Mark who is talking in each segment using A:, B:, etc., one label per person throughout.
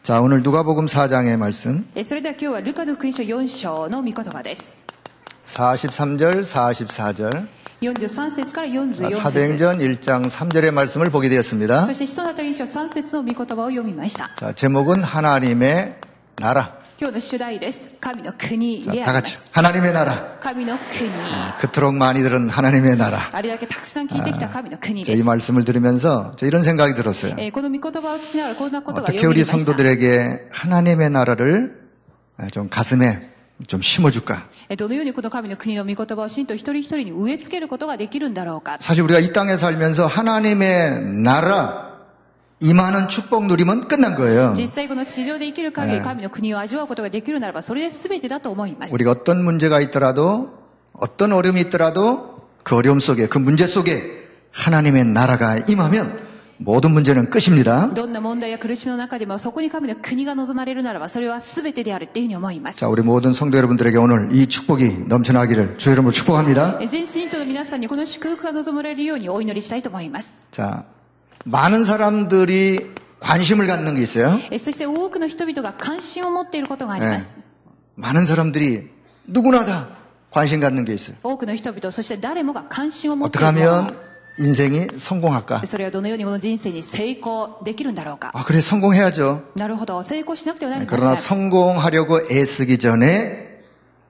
A: 자, 오늘 누가복음 4장의 말씀.
B: それでは今日はルカの福音書4章の御言葉です。
A: 43절, 44절.
B: 43節から44節。
A: 사도행전 1장 3절의 말씀을 보게 되었습니다.
B: そして使徒の働き書3節の御言葉を読みました。
A: 자, 제목은 하나님의 나라.
B: 今日の主題です。神の国であり
A: 다
B: ま
A: 같이
B: す。
A: 하나님의 나라.
B: 神の国。
A: 그토록 많이 들은 하나님의 나라.
B: あれだけたくさん聞いてきた神の国
A: 이
B: です。
A: 말씀을 들으면서 저 이런 생각이 들었어요.
B: この御言葉を聞きながらこんなことが
A: 어떻게
B: 読み
A: 우리
B: ました。
A: 성도들에게 하나님의 나라를 좀 가슴에 좀 심어줄까?
B: どのようにこの神の国の御言葉を信徒一人一人に植え付けることができるんだろうか。
A: 사실 우리가 이 땅에 살면서 하나님의 나라 임하는 축복 누리면 끝난 거예요.
B: 実際この地上で生きる限り神の国を味わうことができるならばそれで全てだと思います。
A: 우리가 어떤 문제가 있더라도 어떤 어려움이 있더라도 그 어려움 속에 그 문제 속에 하나님의 나라가 임하면 모든 문제는 끝입니다.
B: どんな問題や苦しみの中でもそこに神の国が望まれるならばそれは全てであるっていうふうに思います。
A: 자, 우리 모든 성도 여러분들에게 오늘 이 축복이 넘쳐나기를 주 이름으로 축복합니다.
B: 全信徒の皆さんにこの祝福が望まれるようにお祈りしたいと思います。
A: 자, 많은 사람들이 관심을 갖는 게 있어요.
B: そして多くの人々が関心を持っていることがあります。
A: 많은 사람들이 누구나 다 관심 갖는 게 있어요.
B: 多くの人々、そして誰もが関心を持ってい
A: 어떻게
B: るもの。
A: 하면 인생이 성공할까?
B: それはどのようにこの人生に成功できるんだろうか。
A: 아, 그래 성공해야죠.
B: なるほど、成功しなくてはなりま
A: 그러나
B: せん。
A: 성공하려고 애쓰기 전에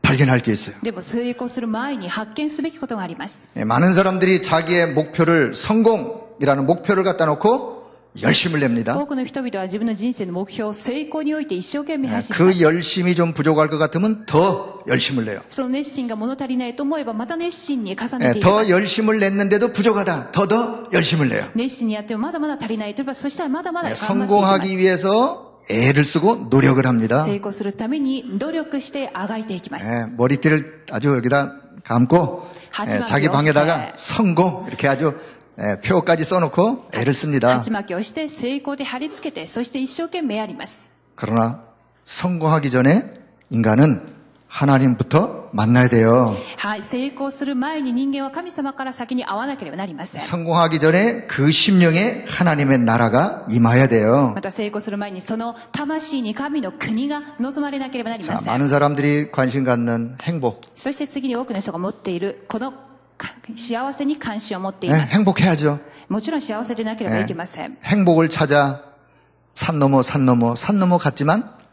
A: 발견할 게 있어요.
B: でも成功する前に発見すべきことがあります。
A: 많은 사람들이 자기의 목표를 성공이라는 목표를 갖다 놓고 열심을 냅니다.
B: 多くの人々は自分の人生の目標を成功において一生懸命走りま
A: 그
B: す。
A: 열심이 좀 부족할 것 같으면 더 열심을 내요.
B: その熱心が物足りないと思えばまた熱心に重ねていきま
A: 더
B: す。
A: 열심을 냈는데도 부족하다. 더 열심을 내요.
B: 熱心にやってもまだまだ足りないといえばそしたらまだまだ頑張っていきま
A: 성공하기
B: す。
A: 위해서 애를 쓰고 노력을 합니다.
B: 成功するために努力してあがいていきます。
A: 머리띠를 아주 여기다 감고 자기 방에다가 성공 이렇게 아주 표까지 써놓고 애를 씁니다.
B: 鉢巻きをして成功で貼り付けてそして一生懸命やります。
A: 그러나 성공하기 전에 인간은 하나님부터 만나야 돼요.
B: はい、成功する前に人間は神様から先に会わなければなりません。
A: 성공하기 전에 그 심령에 하나님의 나라가 임해야 돼요.
B: また成功する前にその魂に神の国が望まれなければなりま
A: 자,
B: せん。
A: 많은 사람들이 관심 갖는 행복.
B: そして次に多くの人が持っているこの幸せに関心を持っています。
A: 행복해야죠.
B: もちろん幸せでなければいけません。
A: 행복을 찾아 산 넘어 갔지만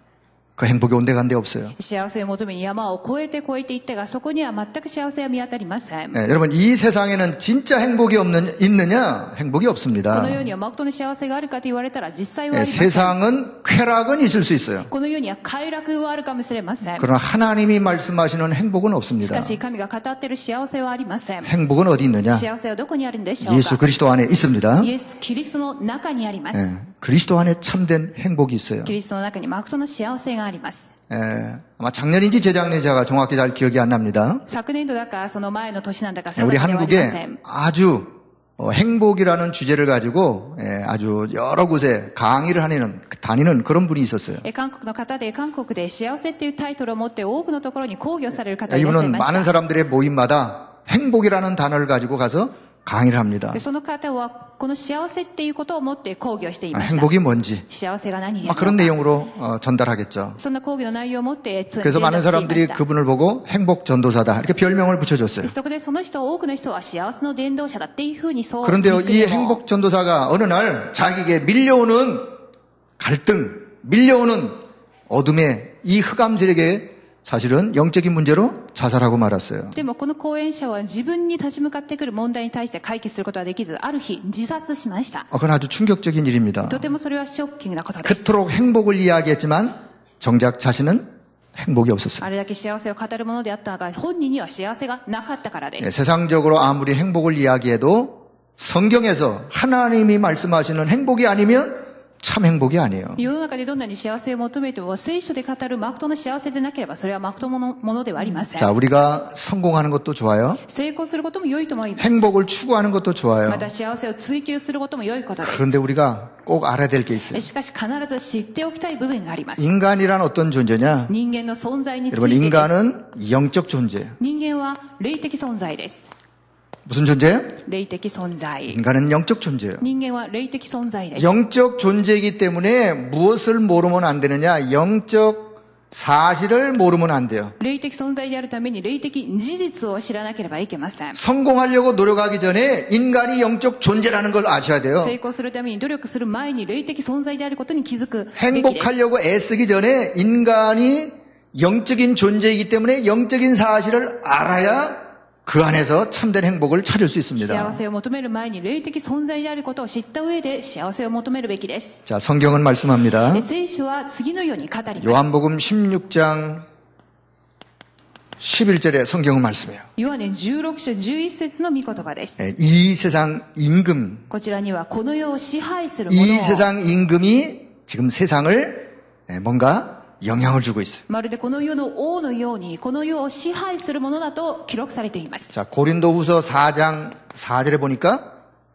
A: 그 행복이 온데간데 없어요.
B: 幸せを求めに山を越えていったがそこには全く幸せは見当たりません。
A: 여러분 이 세상에는 진짜 행복이 있느냐? 행복이
B: こ
A: 없습니다.
B: の世には誠の幸せがあるかと言われたら実際はありません。
A: 세상은 쾌락은 있을 수 있어요.
B: この世には快楽はあるかもしれません。
A: 그러나 하나님이 말씀하시는 행복은
B: し
A: 없습니다.
B: かし神が語っている幸せはありません。
A: 행복은 어디 있느냐?
B: 幸せはどこにあるんでしょう
A: 예수
B: か。
A: 그리스도 안에 있습니다.
B: イエス・キリストの中にあります。
A: 그리스도 안에 참된 행복이 있어요.
B: キリストの中に誠の幸せがあります。
A: 아마 작년인지 재작년인지 제가 정확히 잘 기억이 안 납니다.
B: 昨年度だかその前の年なんだか
A: 우리
B: 定かではありませ
A: 한국에
B: ん。
A: 아주 행복이라는 주제를 가지고 아주 여러 곳에 강의를 다니는 그런 분이 있었어요.
B: 韓国の方で韓国で幸せっていうタイトルを持って多くのところに講義をされる方いらっしゃい
A: 이분은
B: まし
A: 많은
B: た。
A: 사람들의 모임마다 행복이라는 단어를 가지고 가서 강의를 합니다.
B: でその方はこの幸せっていうことを持って講義をしていました。
A: 행복이 뭔지
B: 幸せが何である
A: 그런
B: のか。
A: 내용으로 전달하겠죠.
B: そんな講義の内容を持って伝
A: 그래서
B: 達
A: 많은
B: していま
A: 사람들이
B: した。
A: 그분을 보고 행복 전도사다 이렇게 별명을 붙여줬어요.
B: でそこでその人多くの人は幸せの伝道者だっていうふうにそう
A: 그런데요,
B: ニック
A: 이
B: ネームを
A: 행복 전도사가 어느 날 자기에게 밀려오는 갈등, 밀려오는 어둠의 이 흑암 세력에 사실은 영적인 문제로 자살하고 말았어요.
B: でもこの講演者は自分に立ち向かってくる問題に対して解決することはできず、ある日自殺しました。
A: 그건 아주 충격적인 일입니다.
B: とてもそれはショッキングなことです。
A: 그토록 행복을 이야기했지만 정작 자신은 행복이 없었어요.
B: あれだけ幸せを語るものであったが、本人には幸せがなかったからです。
A: 세상적으로 아무리 행복을 이야기해도 성경에서 하나님이 말씀하시는 행복이 아니면 참 행복이 아니에요.
B: 世の中でどんなに幸せを求めても聖書で語る誠の幸せでなければそれは誠のものではありません。
A: 자, 우리가 성공하는 것도 좋아요.
B: 成功することも良いと思います。
A: 행복을 추구하는 것도 좋아요.
B: また幸せを追求することも良いことです。
A: 그런데 우리가 꼭 알아야 될 게 있어요.
B: しかし必ず知っておきたい部分があります。
A: 인간이란 어떤 존재냐?
B: 人間の存在につ
A: 여러분
B: いてです。
A: 인간은 영적 존재예요.
B: 人間は霊的存在です。
A: 무슨 존재예요?
B: 霊的存在。
A: 인간은 영적 존재예요.
B: 人間は霊的存在です。
A: 영적 존재이기 때문에 무엇을 모르면 안 되느냐? 영적 사실을 모르면 안 돼요.
B: 霊的存在であるために霊的事実を知らなければいけません。
A: 성공하려고 노력하기 전에 인간이 영적 존재라는 걸 아셔야 돼요.
B: 成功するために努力する前に霊的存在であることに気づくべきです。
A: 행복하려고 애쓰기 전에 인간이 영적인 존재이기 때문에 영적인 사실을 알아야 그 안에서 참된 행복을 찾을 수
B: 幸
A: 있습니다.
B: せを求める前に霊的存在であることを知った上で幸せを求めるべきです。
A: 자, 성경은 말씀합니다.
B: 聖書は次のように語ります。
A: 요한복음 16장 11절에 성경은 말씀해요.
B: ヨハネ16章11節の御言葉です。
A: 이 세상 임금,
B: こちらにはこの世を支配する者
A: 이 세상 임금이 지금 세상을 뭔가 영향을 주고 있어요.
B: まるでこの世の王のようにこの世を支配するものだと記録されています。
A: 자, 고린도후서 4장 4절에 보니까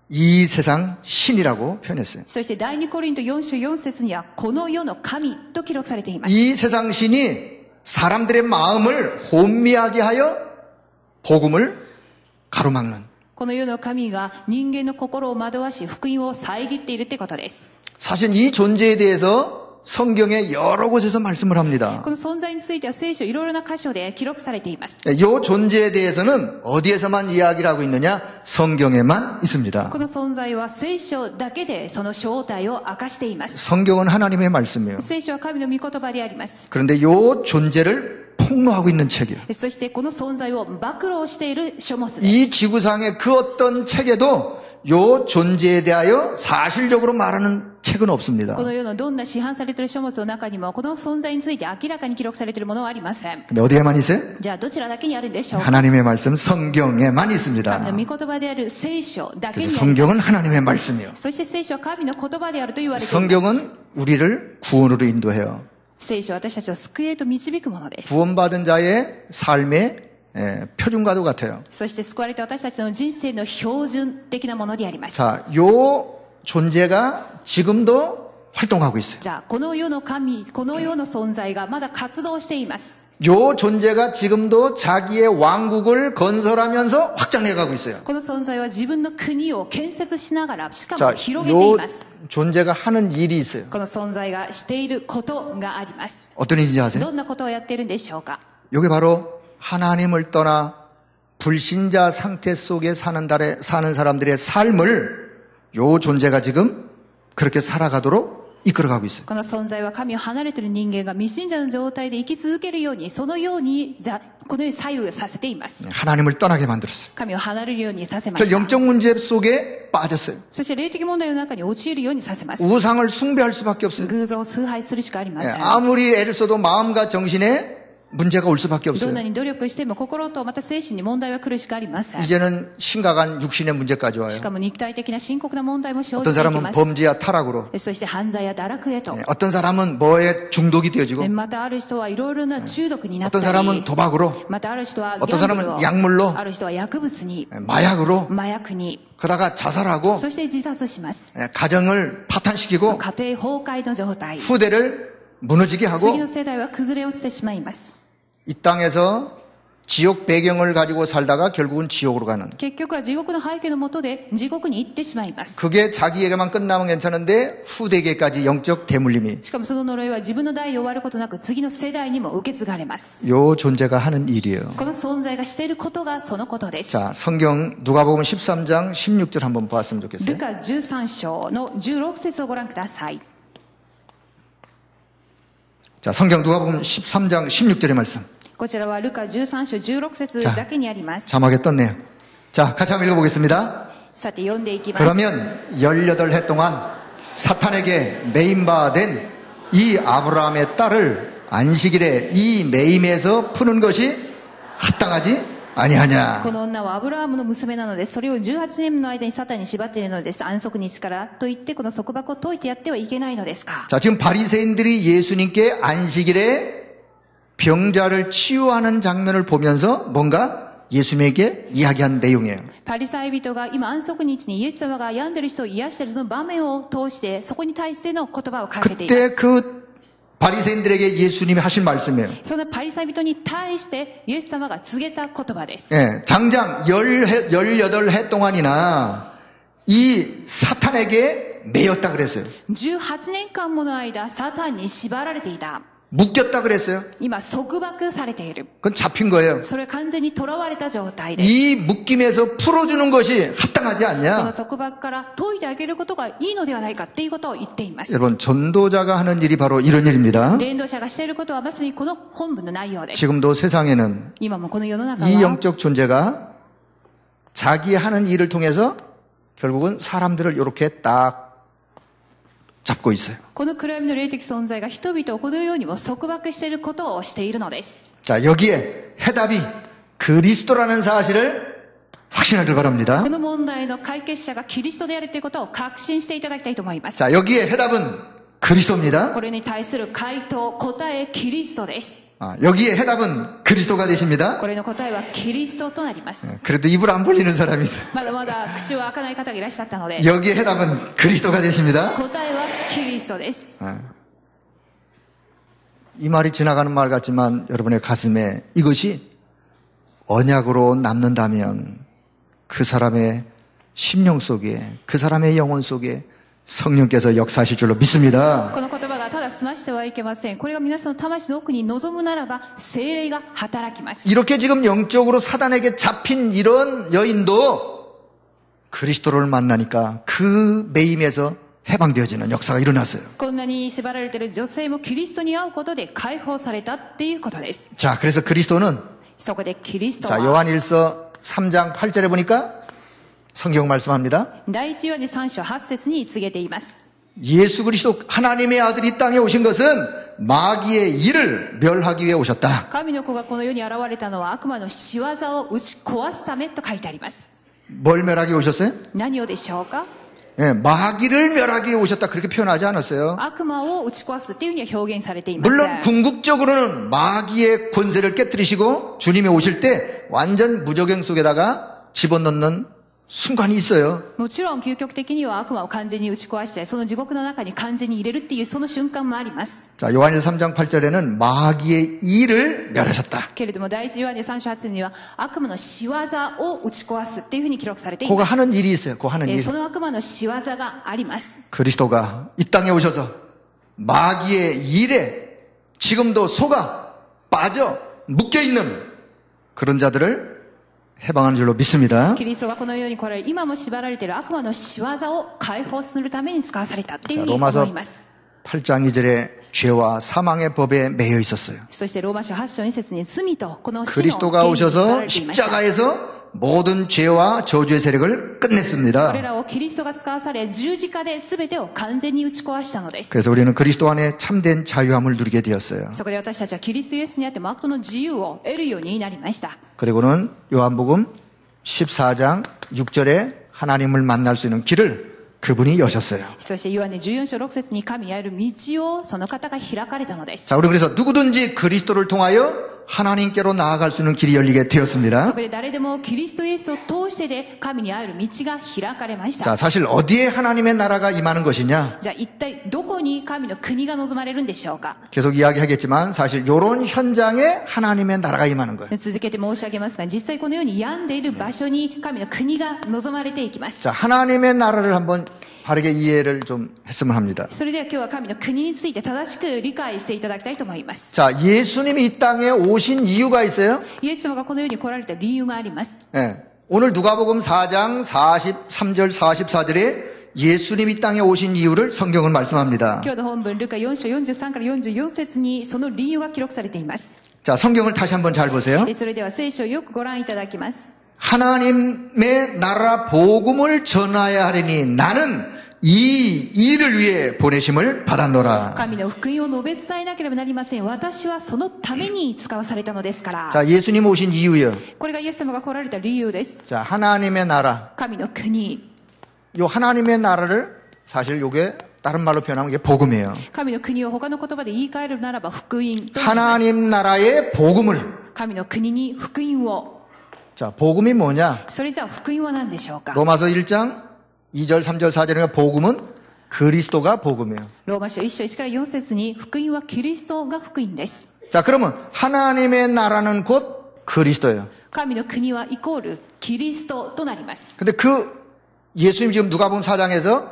A: 이 세상 신이라고 표현했어요.
B: そして第2コリント4章4節にはこの世の神と記録されています。
A: 이 세상 신이 사람들의 마음을 혼미하게 하여 복음을 가로막는.
B: この世の神が人間の心を惑わし福音を遮っているってことです。
A: 사실 이 존재에 대해서 성경의 여러 곳에서 말씀을 합니다.
B: この存在については聖書いろいろな箇所で記録されています。
A: 이 존재에 대해서는 어디에서만 이야기를 하고 있느냐? 성경에만 있습니다.
B: この存在は聖書だけでその正体を明かしています。
A: 성경은 하나님의 말씀이에요.
B: 聖書は神の御言葉であります。
A: 그런데 이 존재를 폭로하고 있는 책이에요.
B: そしてこの存在を暴露している書物です。
A: 이 지구상의 그 어떤 책에도 이 존재에 대하여 사실적으로 말하는 책은 없습니다.
B: この世のどんな市販されている書物の中にもこの存在について明らかに記録されているものはありません。
A: 근데 어디에만 있어요?
B: じゃあどちらだけにあるんでしょうか。
A: 하나님의 말씀 성경에만
B: 神の
A: 있습니다.
B: 御言葉である聖書だけに
A: 그래서
B: あります。
A: 성경은 하나님의 말씀이에요.
B: そして聖書は神の言葉であると言われています。
A: 성경은 우리를 구원으로 인도해요.
B: 聖書は私たちを救いへと導くものです。
A: 구원받은 자의 삶의 표준과도 같아요.
B: そして救われた私たちの人生の標準的なものであります。
A: 자, 요 존재가 지금도 활동하고 있어요.
B: じゃあこの世の神、この世の存在がまだ活動しています。
A: 요 존재가 지금도 자기의 왕국을 건설하면서 확장해가고 있어요.
B: この存在は自分の国を建設しながらしかも
A: 자,
B: 広げてい
A: 요
B: ます。
A: 존재가 하는 일이 있어요.
B: この存在がしていることがあります。
A: 어떤 일인지 아세요?
B: どんなことをやっているんでしょうか。
A: 이게 바로 하나님을 떠나 불신자 상태 속에 사는 사람들의 삶을 요 존재가 지금 그렇게 살아가도록 이끌어가고 있어요.
B: この存在は神を離れている人間が未信者の状態で生き続けるように、そのようにこのように左右させています。
A: 하나님을 떠나게 만들었어요.
B: 神を離れるようにさせま
A: 그
B: した。
A: 영적 문제 속에 빠졌어요.
B: そして霊的問題の中に陥るようにさせます。
A: 우상을 숭배할 수밖에 없어요.
B: 偶像を崇拝するしかありません。
A: 아무리 애를 써도 마음과 정신에 문제가 올 수밖에
B: どん
A: 없어요.
B: なに努力しても心とまた精神に問題は来るしかありません。
A: 이제는 심각한 육신의 문제까지 와요.
B: しかも肉体的な深刻な問題も生
A: 어떤
B: じていき
A: 사람은
B: ます。
A: 범죄와 타락으로,
B: そして犯罪や堕落へと。
A: 어떤 사람은 뭐에 중독이 되어지고,
B: またある人はいろいろな中毒になった
A: 어떤 사람은
B: り、
A: 도박으로,
B: またある人はギ
A: 어떤
B: ャンブル
A: 사람은
B: を、
A: 약물로,
B: ある人は薬物に、
A: 마약으로,
B: 麻薬に、
A: 그러다가 자살하고,
B: そして自殺します。
A: 가정을 파탄시키고,
B: 家庭崩壊の状態。
A: 후대를 무너지게
B: 次
A: 하고,
B: の世代は崩れ落ちてしまいます。
A: 이 땅에서 지옥 배경을 가지고 살다가 결국은 지옥으로 가는.
B: 結局は地獄の背景のもとで地獄に行ってしまいます。
A: 그게 자기에게만 끝나면 괜찮은데 후대에게까지 영적 대물림이
B: しかもその呪いは自分の代で終わることなく次の世代にも受け継がれます。
A: 요 존재가 하는 일이에요.
B: この存在がしていることがそのことです。
A: 자, 성경 누가복음 13장 16절 한번 보았으면 좋겠어요.
B: ルカ13章の16節をご覧ください。
A: 자, 성경 누가복음 13장 16절의 말씀.
B: こちらはルカ13章16節だけにあります。
A: 자막에 떴네요. 자, 같이 한번 읽어보겠습니다.
B: さて読んでいきます。
A: 그러면 18해 동안 사탄에게 매임받은 이 아브라함의 딸을 안식일에 이 매임에서 푸는 것이 합당하지 아니하냐.
B: この女はアブラハムの娘なのです。それを18年の間にサタンに縛っているのです。安息日からといってこの束縛を解いてやってはいけないのですか。
A: 자, 지금 바리새인들이 예수님께 안식일에 병자를 치유하는 장면을 보면서 뭔가 예수님에게 이야기한 내용이에요.
B: パリサイ人が今安息日にイエス様が病んでいる人を癒しているその場面を通してそこに対しての言葉をかけていま
A: 그때
B: す。
A: 그 바리새인들에게 예수님이 하신 말씀이에요.
B: そのパリサイ人に対してイエス様が告げた言葉です。
A: 예, 장장 18해 동안이나 이 사탄에게 매였다 그랬어요.
B: 18年間もの間、サタンに縛られていた。
A: 묶였다 그랬어요.
B: 今、束縛されている。
A: 그건 잡힌 거예요.
B: それは完全に囚われた状態です。
A: 이 묶임에서 풀어주는 것이 합당하지
B: その
A: 않냐?
B: 束縛から解いてあげることがいいのではないかっていうことを言っています。
A: 여러분, 전도자가 하는 일이 바로 이런 일입니다.
B: 伝道者がしていることはまさにこの本文の内容です。
A: 지금도 세상에는
B: 今もこの世の中
A: 이
B: は、
A: 영적 존재가 자기 하는 일을 통해서 결국은 사람들을 이렇게 딱 잡고 있어요.
B: この暗闇の霊的存在が人々をこのようにも束縛していることをしているのです。
A: 자, 여기에 해답이 그리스도라는 사실을 확신하길 바랍니다.
B: この問題の解決者がキリストであるということを確信していただきたいと思います。
A: 자, 여기에 해답은 그리스도입니다.
B: これに対する回答、答え、キリストです。
A: 여기에 해답은 그리스도가 되십니다.
B: これの答えはキリストとなります。
A: 그래도 입을 안 벌리는 사람이 있어요.
B: まだまだ口を開かない方がいらっしゃったので、
A: 여기에 해답은 그리스도가 되십니다.
B: 答えはキリストです。
A: 이 말이 지나가는 말 같지만 여러분의 가슴에 이것이 언약으로 남는다면 그 사람의 심령 속에, 그 사람의 영혼 속에 성령께서 역사하실 줄로 믿습니다.
B: この言葉がただ済ましてはいけません。これが皆さんの魂の奥に望むならば聖霊が働きます。
A: 이렇게 지금 영적으로 사단에게 잡힌 이런 여인도 그리스도를 만나니까 그 매임에서 해방되어지는 역사가 일어났어요.
B: こんなに縛られている女性もキリストに会うことで解放されたっていうことです。
A: 자, 그래서 그리스도는
B: そこでキリスト
A: 자,
B: は
A: 요한일서 3장 8절에 보니까 성경 말씀합니다.
B: 第一ヨハネ3章8節に告げています。
A: 예수 그리스도 하나님의 아들이 이 땅에 오신 것은 마귀의 일을 멸하기 위해 오셨다.
B: 神の子がこの世に現れたのは悪魔の仕業を打ち壊すためと書いてあります。
A: 뭘 멸하기 위해 오셨어요?
B: 何をでしょうか？
A: 예, 마귀를 멸하기 위해 오셨다 그렇게 표현하지 않았어요.
B: 悪魔を打ち壊すっていうふうには表現されています。
A: 물론 궁극적으로는 마귀의 권세를 깨뜨리시고 주님이 오실 때 완전 무적행 속에다가 집어넣는 순간이 있어요.
B: もちろん究極的には悪魔を完全に打ち壊してその地獄の中に完全に入れるっていうその瞬間もあります。
A: 자, 요한일서 3장 8절에는 마귀의 일을 멸하셨다.
B: けれども第一ヨハネ3章8節には悪魔の仕業を打ち壊すっていうふうに記録されてい
A: 그거
B: ます。
A: 하는 일이 있어요. 그거 하는 일.
B: その悪魔の仕業があります。
A: 그리스도가 이 땅에 오셔서 마귀의 일에 지금도 속아 빠져 묶여있는 그런 자들을 해방하는 줄로 믿습니다.
B: キリストがこの世に来られ今も縛られている悪魔の仕業を解放するために使わされたっていうふうに思
A: 로마서
B: います。
A: 8장 2절에 죄와 사망의 법에 매여 있었어요.
B: そしてローマ書8章2節に罪とこの死の
A: 그리스도가
B: 原理に縛ら
A: 오셔서
B: れていました。
A: 십자가에서 모든 죄와 저주의 세력을 끝냈습니다.
B: これらをキリストが使わされ十字架で全てを完全に打ち壊したのです。
A: 그래서 우리는 그리스도 안에 참된 자유함을 누리게 되었어요.
B: そこで私たちはキリストイエスにあって誠の自由を得るようになりました。
A: 그리고는 요한복음 14장 6절에 하나님을 만날 수 있는 길을 그분이 여셨어요.
B: そしてヨハネ14章6節に神にある道をその方が開かれたのです。
A: 자, 우리 그래서 누구든지 그리스도를 통하여 하나님께로 나아갈 수 있는 길이 열리게
B: そ
A: 되었습니다.
B: こで誰でもキリストイエスを通してで神に会える道が開かれました。
A: 자, 사실 어디에 하나님의 나라가 임하는 것이냐?
B: じゃあ一体どこに神の国が望まれるんでしょうか？
A: 계속 이야기하겠지만 사실 이런 현장에 하나님의 나라가 임하는 거예요.
B: 続けて申し上げますが、実際このように病んでいる場所に神の国が望まれていきます。
A: 자, 하나님의 나라를 한번 바르게 이해를 좀 했으면 합니다.
B: それでは今日は神の国について正しく理解していただきたいと思います。
A: 자, 예수님이 이 땅에 오신 이유가 있어요.
B: イエス様がこの世に来られた理由があります。
A: 예. 오늘 누가복음 4장 43절 44절에 예수님이 이 땅에 오신 이유를 성경은 말씀합니다.
B: 今日の本文ルカ4章43から44節にその理由が記録されています。
A: 자, 성경을 다시 한번 잘 보세요.
B: それでは聖書をよくご覧いただきます。
A: 하나님의 나라 복음을 전하여야 하리니 나는 이 일을 위해 보내심을 받았노라.
B: 神の福音を述べ伝えなければなりません。私はそのために使わされたのですから。
A: 자, 예수님 오신 이유요.
B: これがイエス様が来られた理由です。
A: 자, 하나님의 나라.
B: 神の国。
A: 요 하나님의 나라를 사실 요게 다른 말로 표현하면 이게 복음이에요.
B: 神の国を他の言葉で言い換えるならば福音となります。
A: 하나님 나라의 복음을.
B: 神の国に福音を。
A: 자, 복음이 뭐냐?
B: それじゃあ福音は何でしょうか？
A: 로마서 1장 2절, 3절, 4절에 복음은 그리스도가 복음이에요.
B: ローマ書1章1から4節に福音はキリストが福音です。
A: 자, 그러면 하나님의 나라는 곧 그리스도예요.
B: 神の国はイコールキリストとなります。
A: 근데 예수님 지금 누가복음 4장에서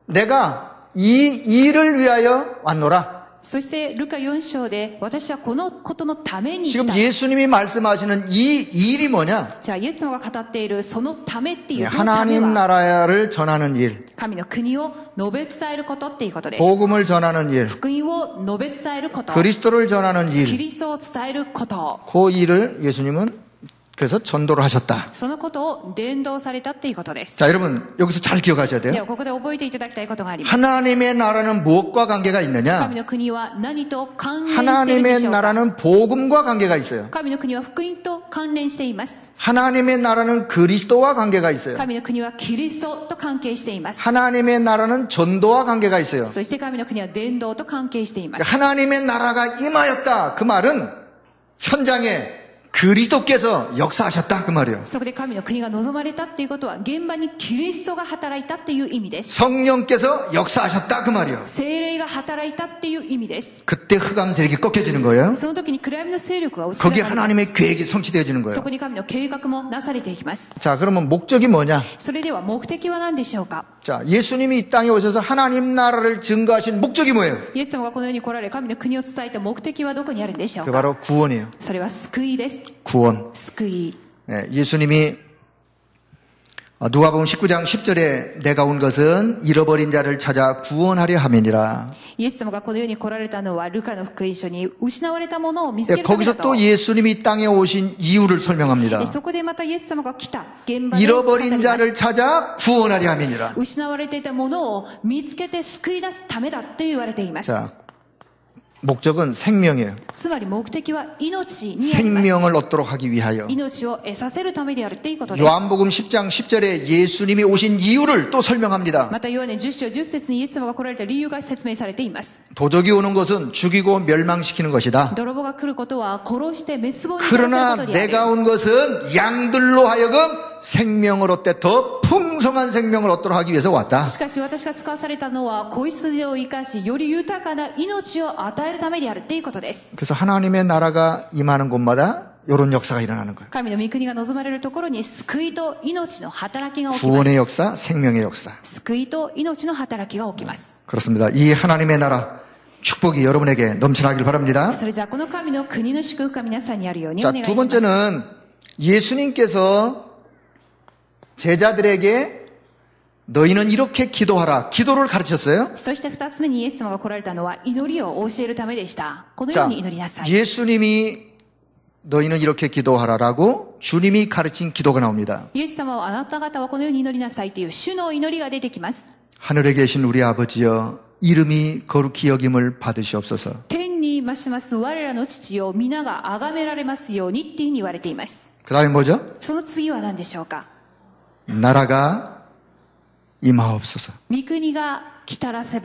A: 내가 이 일을 위하여 왔노라.
B: そしてルカ4章で私はこのことのために来
A: 지금
B: た。
A: 예수님이 말씀하시는 이 일이 뭐냐?
B: じゃあイエス様が語っているそのためっていうそのため
A: 하나님
B: は
A: 나라를 전하는 일,
B: 神の国を述べ伝えることっていうことです。
A: 복음을 전하는 일,
B: 福音を述べ伝えること、
A: 그리스도를 전하는
B: キ
A: 일,
B: リストを伝えること、
A: 그 일을 예수님은 그래서 전도를 하셨다.
B: そのことを伝道されたっていうことです。
A: 자, 여러분 여기서 잘 기억하셔야
B: で
A: 돼요.
B: はここで覚えていただきたいことがあります。
A: 하나님의 나라는 무엇과 관계가
B: 神
A: 있느냐?
B: の国は何と関連しているで
A: 하나님의
B: しょうか。
A: 나라는 복음과 관계가 있어요.
B: 神の国は福音と関連しています。
A: 하나님의 나라는 그리스도와 관계가 있어요.
B: 神の国はキリストと関係しています。
A: 하나님의 나라는 전도와 관계가 있어요.
B: そして神の国は伝道と関係しています。
A: 하나님의 나라가 임하였다. 그 말은 현장에 그리스도께서 역사하셨다. 그 말이에요.
B: そこで神の国が望まれたっていうことは現場にキリストが働いたっていう意味です。
A: 성령께서 역사하셨다. 그 말이에요.
B: 聖霊が働いたっていう意味です。
A: 그때 흑암 세력이 꺾여지는 거예요.
B: その時に暗闇の勢力が落ちて
A: 거기에
B: きます。
A: 하나님의 계획이 성취되어지는
B: そ
A: 거예요.
B: こに神の計画もなされていきます。
A: 자, 그러면 목적이 뭐냐?
B: それでは目的は何でしょうか。
A: 자, 예수님이 이 땅에 오셔서 하나님 나라를 증거하신 목적이 뭐예요?
B: イエス様がこの世に来られ神の国を伝えた目的はどこにあるんでしょう
A: 그
B: か。
A: 바로 구원이에요.
B: それは救いです。
A: 구원.
B: 救い。
A: 네, 예수님이 누가복음 19장 10절에 내가 온 것은 잃어버린 자를 찾아 구원하려 함이니라.
B: イエス様がこの世に来られたのはルカの福音書に失われたものを見つけ
A: 네,
B: るためだ
A: 거기서
B: と。
A: 또 예수님이 이 땅에 오신 이유를 설명합니다.
B: そこでまたイエス様が来た現場で語り
A: 잃어버린
B: ます
A: 자를 찾아 구원하려 함이니라.
B: 失われていたものを見つけて救い出すためだって言われています。
A: 자, 목적은 생명이에요.
B: つまり目的は命にあります。
A: 생명을 얻도록 하기 위하여.
B: 命を得させるためであるっていうことです。
A: 요한복음 10장 10절에 예수님이 오신 이유를 또 설명합니다.
B: またヨハネ10章10節にイエス様が来られた理由が説明されています。
A: 도적이 오는 것은 죽이고 멸망시키는 것이다.
B: 泥棒が来ることは殺して滅亡にさせるこ
A: 그러나
B: とであ
A: 내가
B: る。
A: 온 것은 양들로 하여금 생명을 얻되 더 풍성한 생명을 얻도록 하기 위해서 왔다.
B: しかし私が使わされたのは子羊を生かしより豊かな命を与えるためであるっていうことです。
A: 그래서 하나님의 나라가 임하는 곳마다 이런 역사가 일어나는 거예요.
B: 神の御国が望まれるところに救いと命の働きが起きます。
A: 구원의 역사, 생명의 역사.
B: 救いと命の働きが起きます。
A: 그렇습니다. 이 하나님의 나라 축복이 여러분에게 넘쳐나길 바랍니다.
B: それじゃあこの神の国の祝福が皆さんにあるようにお
A: 자,
B: 願いし
A: 두
B: ます。
A: 번째는 예수님께서 제자들에게 너희는 이렇게 기도하라. 기도를 가르쳤어요.
B: そして二つ目にイエス様が来られたのは祈りを教えるためでした。このよう
A: 자,
B: に祈りなさい。
A: 예수님이 너희는 이렇게 기도하라라고 주님이 가르친 기도가 나옵니다.
B: イエス様はあなた方はこのように祈りなさいという主の祈りが出てきます。
A: 하늘에 계신 우리 아버지여 이름이 거룩히 여김을 받으시옵소서.
B: 天に増します我らの父よ皆が崇められますようにっていうふうに言われています。
A: 그 다음에 뭐죠?
B: その次は何でしょうか。
A: 나라가 임하옵소서.
B: 御国が来たらせ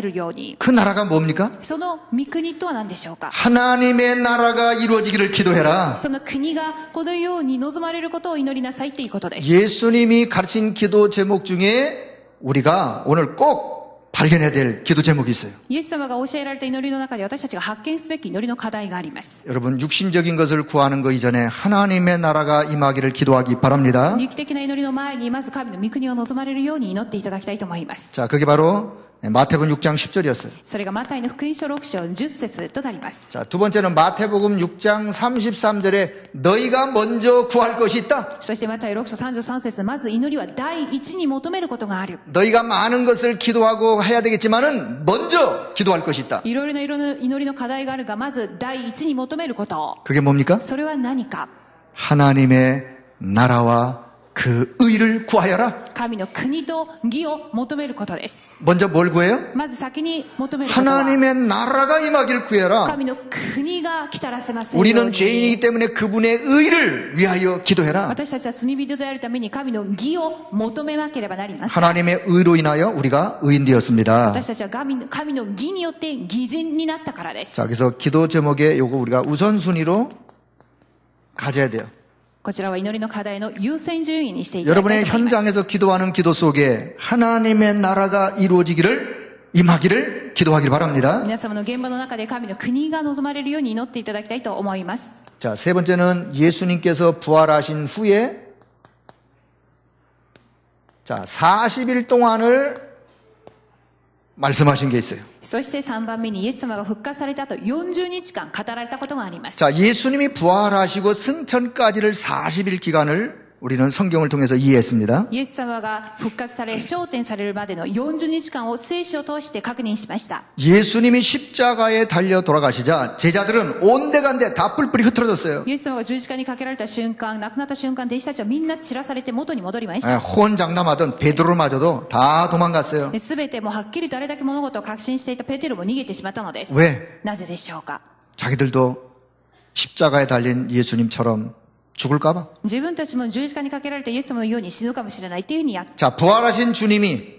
B: るように。
A: 그 나라가 뭡니까?
B: その御国とは何でしょうか。
A: 하나님의 나라가 이루어지기를 기도해라.
B: その国がこのように望まれることを祈りなさいっていうことです。
A: 예수님이 가르친 기도 제목 중에 우리가 오늘 꼭 발견해야 될 기도 제목이 있어요.
B: イエス様が教えられた祈りの中で私たちが発見すべき祈りの課題があります。
A: 여러분 육신적인 것을 구하는 것 이전에 하나님의 나라가 임하기를 기도하기 바랍니다.
B: 肉的な祈りの前にまず神の御国が望まれるように祈っていただきたいと思います。
A: 자, 그게 바로 마태복음 6장 10절이었어요.
B: それがマタイの福音書6章10節となります。
A: 자, 두 번째는 마태복음 6장 33절에 너희가 먼저 구할 것이 있다.
B: そしてマタイ6章33節まず祈りは第一に求めることがある。
A: 너희가 많은 것을 기도하고 해야 되겠지만은 먼저 기도할 것이 있다.
B: いろいろな祈りの課題があるがまず第一に求めること。
A: 그게 뭡니까?
B: それは何か。
A: 하나님의 나라와 그 의를 구하여라.
B: 神の国と義を求めることです。
A: 먼저 뭘 구해요?
B: まず先に求めることは
A: 하나님의 나라가 임하기를 구해라.
B: 神の国が来たらせますよう
A: 우리는
B: に。
A: 죄인이기 때문에 그분의 의를 위하여 기도해라.
B: 私たちは罪人であるために神の義を求めなければなりません。
A: 하나님의 의로 인하여 우리가 의인 되었습니다.
B: 私たちは神の義によって義人になったからです。
A: 자, 그래서 기도 제목에 요거 우리가 우선순위로 가져야 돼요.
B: こちらは祈りの課題の優先順位にしていただきた
A: 여러분의
B: いと思います。
A: 현장에서 기도하는 기도 속에 하나님의 나라가 이루어지기를 임하기를 기도하길 바랍니다.
B: 皆様の現場の中で神の国が望まれるように祈っていただきたいと思います。
A: 자, 세 번째는 예수님께서 부활하신 후에 자, 40일 동안을 말씀하신 게 있어요.
B: そして3番目にイエス様が復活された後40日間語られたことがあります。
A: 자, 예수님이 부활하시고 승천까지를 40일 기간을 우리는 성경을 통해서 이해했습니다.
B: イエス様が復活され昇天されるまでの40日間を聖書を通して確認しました。
A: 예수님이 십자가에 달려 돌아가시자 제자들은 온데간데 다 뿔뿔이 흩어졌어요.
B: イエス様が十字架にかけられた瞬間、亡くなった瞬間、弟子たちはみんな散らされて元に戻りました。
A: 혼장담하던 베드로마저도 다 도망갔어요.
B: すべてもうはっきりとあれだけ物事を確信していたペテロも逃げてしまったのです。
A: 왜?
B: なぜでしょうか。
A: 자기들도 십자가에 달린 예수님처럼 죽을까봐.
B: 自分たちも十字架にかけられたイエス様のように死ぬかもしれないっていうふうに
A: 자, 부활하신 주님이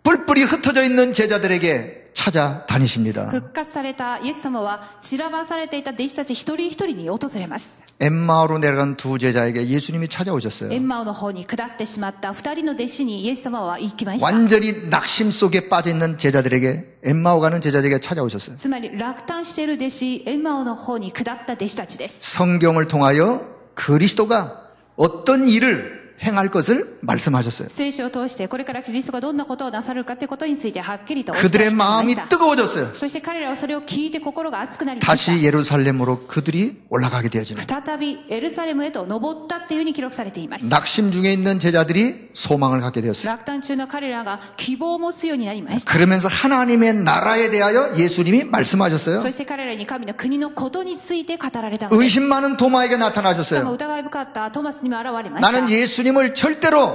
A: 뿔뿔이 흩어져 있는 제자들에게 찾아다니십니다.
B: 復活されたイエス様は散らばされていた弟子たち一人一人に訪れます。
A: 엠마오로 내려간 두 제자에게 예수님이 찾아오셨어요.
B: エンマオの方に下ってしまった二人の弟子にイエス様は行きました。
A: 완전히 낙심 속에 빠져 있는 제자들에게 엠마오 가는 제자들에게 찾아오셨어요.
B: つまり落胆している弟子エンマオの方に下った弟子たちです。
A: 성경을 통하여 그리스도가 어떤 일을 행할 것을 말씀하셨어요.
B: 聖書を通してこれからキリストがどんなことをなさるかということについてはっきりとお伝えにな
A: 그들의
B: りま
A: 마음이
B: した。
A: 뜨거워졌어요.
B: そして彼らはそれを聞いて心が熱くなりました。
A: 다시 예루살렘으로 그들이 올라가게 되어지는
B: 再びエルサレムへと登ったっていうふうに記録されています。
A: 낙심 중에 있는 제자들이 소망을 갖게 되었어요.
B: 落胆中の彼らが希望を持つようになりました。
A: 그러면서 하나님의 나라에 대하여 예수님이 말씀하셨어요.
B: そして彼らに神の国のことについて語られたのです。
A: 의심 많은 도마에게
B: しかも
A: 나타나셨어요.
B: 疑い深かったトマスにも現れました。
A: 나는 예수님을 절대로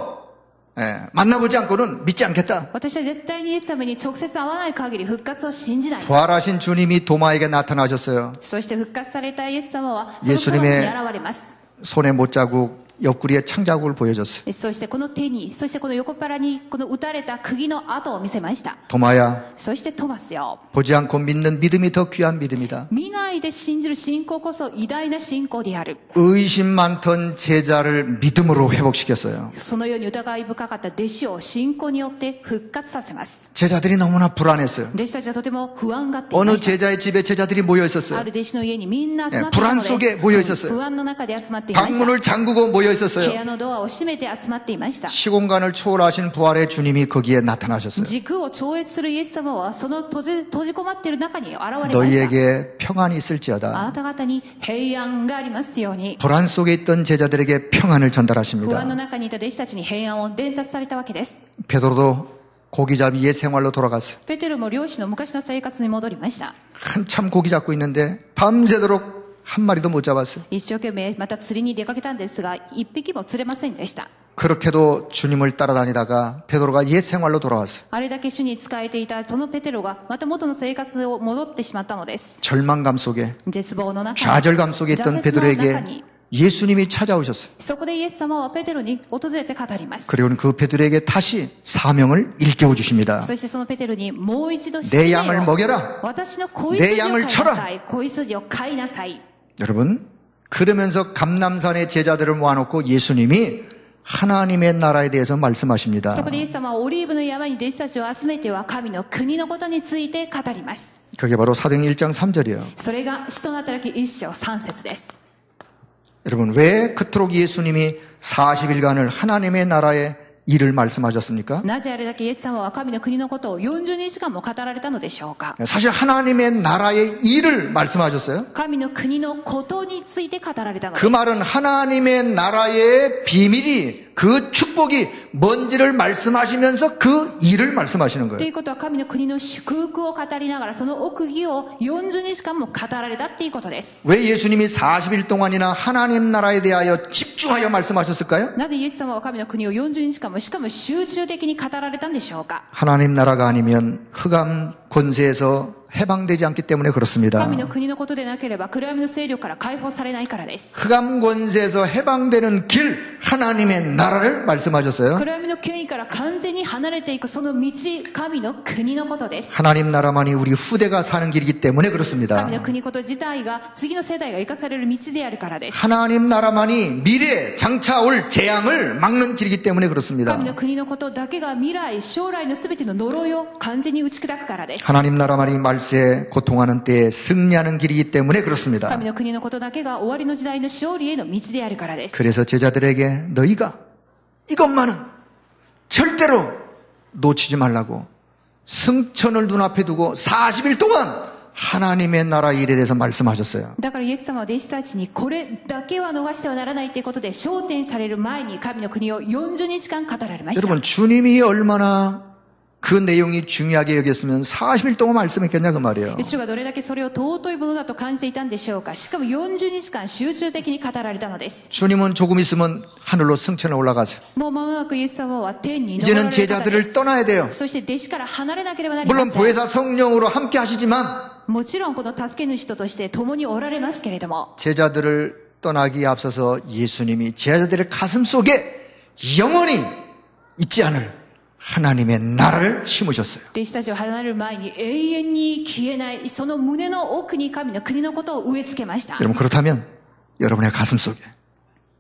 A: 만나보지 않고는 믿지 않겠다.
B: 私は絶対にイエス様に直接会わない限り復活を信じない。
A: 부활하신 주님이 도마에게 나타나셨어요.
B: そして復活されたイエス様はそのトマスに現れます。
A: 손에 못자국, 옆구리에 창자국을 보여줬어요.
B: そしてこの手に、そしてこの横っ腹にこの打たれた釘の跡を見せました。
A: 도마야,
B: そしてトマスよ。
A: 보지 않고 믿는 믿음이 더 귀한 믿음이다.
B: 見ないで信じる信仰こそ偉大な信仰である。
A: 의심 많던 제자를 믿음으로 회복시켰어요.
B: そのように疑い深かった弟子を信仰によって復活させます。
A: 제자들이 너무나 불안했어요.
B: 弟子たちはとても不安がってい
A: 어느
B: ました。
A: 제자의 집에 제자들이 모여
B: あ
A: 있었어요.
B: る弟子の家にみんな集まっていたの
A: 불안
B: です。
A: 속에 모여 있었어요.
B: 不安の中で集まっていました。
A: 방문을 잠그고 모여
B: 部
A: 있었어요.
B: 屋のドアを閉めて集まっていました。
A: 시공간을 초월하신 부활의 주님이 거기에 나타나셨어요.
B: 時空を超越するイエス様はその閉じ込まっている中に現れました。
A: 너희에게 평안이
B: あ
A: 있을지어다.
B: なた方に平安がありますように。
A: 불안 속에 있던 제자들에게 평안을
B: 不安の
A: 전달하십니다.
B: 中にいた弟子たちに平安を伝達されたわけです。
A: 베드로도 고기잡이 옛 생활로 돌아갔어요.
B: ペテロも漁師の昔の生活に戻りました。
A: 한참 고기 잡고 있는데 밤새도록 한 마리도 못 잡았어요.
B: 一生懸命また釣りに出かけたんですが、一匹も釣れませんでした。
A: 그렇게도 주님을 따라다니다가 베드로가 옛 생활로 돌아왔어요.
B: あれだけ主に仕えていたそのペテロがまた元の生活を戻ってしまったのです。
A: 절망감 속에
B: 絶望の中に、
A: 좌절감 속에 있던
B: 挫折の中
A: 베드로에게
B: に、
A: 예수님이 찾아오셨어요.
B: そこでイエス様はペテロに訪れて語ります。
A: 그리고는 그 베드로에게 다시 사명을 일깨워 주십니다.
B: そしてそのペテロにもう一度
A: 내
B: 使命
A: 양을
B: を、
A: 먹여라.
B: 私の子羊を飼いな
A: 내 양을 쳐라.
B: さい。子羊を飼いなさい。
A: 여러분, 그러면서 감남산의 제자들을 모아놓고 예수님이 하나님의 나라에 대해서 말씀하십니다.
B: そこでイエス様はオリーブの山に弟子たちを集めては神の国のことについて語ります。
A: 그게 바로 사도행 1장 3절이에요.
B: それが使徒の働き1章3節です。
A: 여러분, 왜 그토록 예수님이 40일간을 하나님의 나라의 일을 말씀하셨습니까?
B: なぜあれだけイエス様は神の国のことを40日間も語られたのでしょうか。
A: 사실 하나님의 나라의 일을 말씀하셨어요.
B: 神の国のことについて語られたので
A: 그
B: す。
A: 말은 하나님의 나라의 비밀이 그 축복이 뭔지를 말씀하시면서 그 일을 말씀하시는
B: と
A: 거예요.
B: いうことは神の国の祝福を語りながらその奥義を40日間も語られたっていうことです。
A: 왜 예수님이 40일 동안이나 하나님 나라에 대하여 집중하여 말씀하셨을까요?
B: なぜイエス様は神の国を40日間もしかも集中的に語られたんでしょうか。
A: 하나님 나라가 아니면 흑암 권세에서 해방되지 않기 때문에 그렇습니다.
B: 神の国のことでなければ暗闇の勢力から解放されないからです。
A: 흑암 권세에서 해방되는 길 하나님의 나라를 말씀하셨어요.
B: 暗闇の権威から完全に離れていくその道、神の国のことです。
A: 하나님 나라만이 우리 후대가 사는 길이기 때문에 그렇습니다.
B: 神の国こと自体が次の世代が生かされる道であるからです。
A: 하나님 나라만이 미래에 장차 올 재앙을 막는 길이기 때문에 그렇습니다.
B: 神の国のことだけが未来、将来のすべての呪いを完全に打ち砕くからです。
A: 하나님 나라만이 말세에 고통하는 때에 승리하는 길이기 때문에 그렇습니다.
B: 神の国のことだけが終わりの時代の勝利への道であるからです。
A: 그래서 제자들에게 너희가 이것만은 절대로 놓치지 말라고 승천을 눈앞에 두고 40일 동안 하나님의 나라 일에 대해서 말씀하셨어요.
B: だからイエス様は弟子たちにこれだけは逃してはならないということで昇天される前に神の国を40日間語られました。
A: 여러분 주님이 얼마나 그 내용이 중요하게 여겼으면 40일 동안 말씀했겠냐 그 말이에요.
B: 主がどれだけそれを尊いものだと感じていたんでしょうか。しかも40日間集中的に語られたのです。
A: 주님은 조금 있으면 하늘로 승천을 올라가세요.
B: もう間もなくイエス様は天に昇られ
A: 이제는
B: る方で
A: 제자들을
B: す。
A: 떠나야 돼요.
B: そして弟子から離れなければなりま
A: 물론
B: せん。
A: 보혜사 성령으로 함께 하시지만
B: もちろんこの助け主として共におられますけれども、
A: 제자들을 떠나기에 앞서서 예수님이 제자들의 가슴 속에 영원히 잊지 않을 하나님의 나라를 심으셨어요.
B: 弟子たちを離れる前に永遠に消えないその胸の奥に神の国のことを植え付けました。
A: 여러분 그렇다면 여러분의 가슴 속에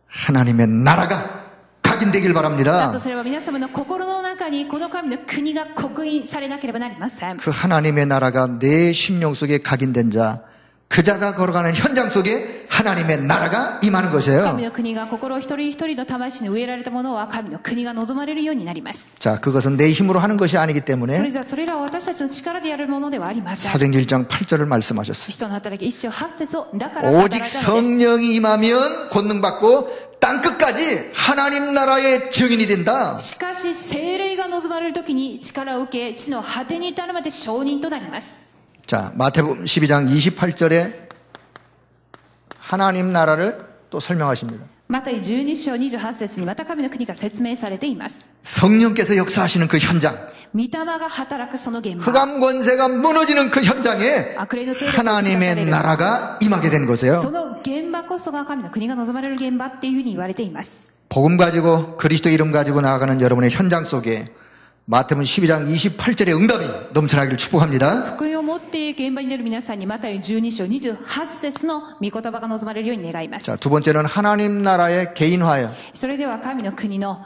A: 하나님의 나라가 각인되길
B: だ
A: 바랍니다.
B: とすれば皆様の心の中にこの神の国が刻印されなければなりません。
A: 그 하나님의 나라가 내 심령 속에 각인된 자, 그 자가 걸어가는 현장 속에 하나님의 나라가 임하는 것이에요.
B: 神の国が心一人一人の魂に植えられたものは神の国が望まれるようになります。
A: 자, 그것은 내 힘으로 하는 것이 아니기
B: それ
A: 때문에
B: じゃそれらは私たちの力でやるものではありません。
A: 사도행전 1장 8절을 말씀하셨어요.
B: 使徒の働き1章8節をだから語られたの
A: 오직
B: です。
A: 성령이 임하면 권능받고 땅끝까지 하나님 나라의 증인이 된다.
B: しかし聖霊が望まれるときに力を受け地の果てに至るまで証人となります。
A: 자, 마태복음 12장 28절에 하나님 나라를 또 설명하십니다.
B: マタイ12章28節にまた神の国が説明されています。
A: 성령께서 역사하시는 그 현장,
B: 御霊が働くその現場、
A: 흑암 권세가 무너지는 그 현장에
B: 悪霊の勢力が打ち砕かれ
A: 하나님의
B: る
A: 나라가 임하게 된 거세요.
B: その現場こそが神の国が望まれる現場っていうふうに言われています。
A: 복음 가지고 그리스도 이름 가지고 나아가는 여러분의 현장 속에 마태복음 12장 28절의 응답이 넘쳐나기를 축복합니다.
B: 福音を持って現場に出る皆さんにマタイ12章28節の御言葉が望まれるように願います。
A: 자, 두 번째는 하나님 나라의 개인화예요.
B: それでは神の国の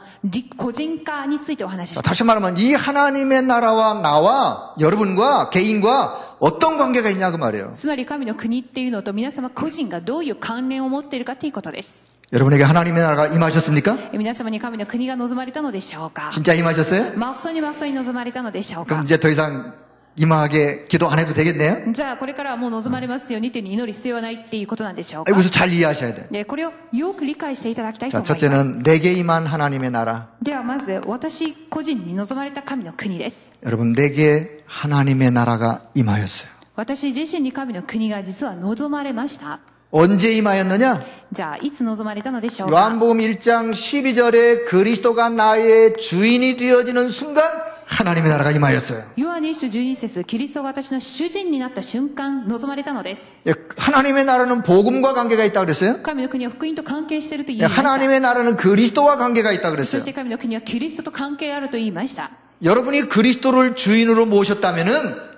B: 個人化についてお話しし
A: 자,
B: ます。
A: 다시 말하면 이 하나님의 나라와 나와 여러분과 개인과 어떤 관계가 있냐 그 말이에요.
B: つまり神の国っていうのと皆様個人がどういう関連を持っているかということです。
A: 여러분에게 하나님의 나라가 임하셨습니까?
B: 皆様に神の国が望まれたのでしょうか。
A: 진짜 임하셨어요?
B: 誠に望まれたのでしょう
A: 그럼
B: か。
A: 이제 더 이상 임하게 기도 안 해도 되겠네요?
B: じゃあこれからはもう望まれますようにというふうに祈る必要はないっていうことなんでしょうか。
A: 여기서 잘 이해하셔야 돼요.
B: でこれをよく理解していただきたいと
A: 자,
B: 思います。
A: 첫째는 내게 임한 하나님의 나라.
B: ではまず私個人に望まれた神の国です。
A: 여러분 내게 하나님의 나라가 임하였어요.
B: 私自身に神の国が実は望まれました。
A: 언제 임하였느냐?
B: じゃあいつ望まれたのでしょうか。
A: 요한복음 1장 12절에 그리스도가 나의 주인이 되어지는 순간 하나님의 나라가 임하였어요.
B: ヨハネ1章12節キリストが私の主人になった瞬間望まれたのです。
A: 예, 하나님의 나라는 복음과 관계가 있다 그랬어요.
B: 神の国は福音と関係していると言いま
A: 예,
B: した。
A: 하나님의 나라는 그리스도와 관계가 있다
B: そ
A: 그랬어요.
B: して神の国はキリストと関係あると言いました。
A: 여러분이 그리스도를 주인으로 모셨다면은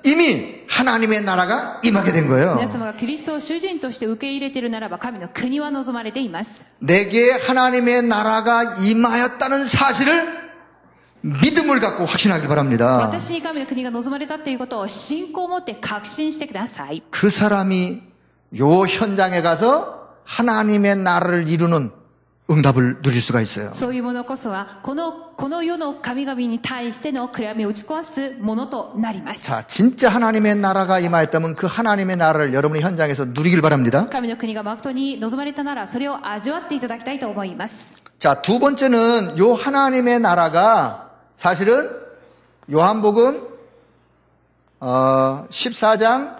A: 이미 하나님의 나라가 임하게 된 거예요.
B: 皆様がキリストを主人として受け入れているならば神の国は望まれています。
A: 내게 하나님의 나라가 임하였다는 사실을 믿음을 갖고 확신하길 바랍니다.
B: 私に神の国が望まれたということを信仰を持って確信してください。
A: 그 사람이 요 현장에 가서 하나님의 나라를 이루는 응답을 누릴 수가 있어요.
B: そういうものこそがこの世の神々に対しての暗闇を打ち壊すものとなります。
A: 자, 진짜 하나님의 나라가 임하였다면 그 하나님의 나라를 여러분의 현장에서 누리길 바랍니다.
B: 神の国が誠に望まれたならそれを味わっていただきたいと思います。
A: 자, 두 번째는 요 하나님의 나라가 사실은 요한복음 14장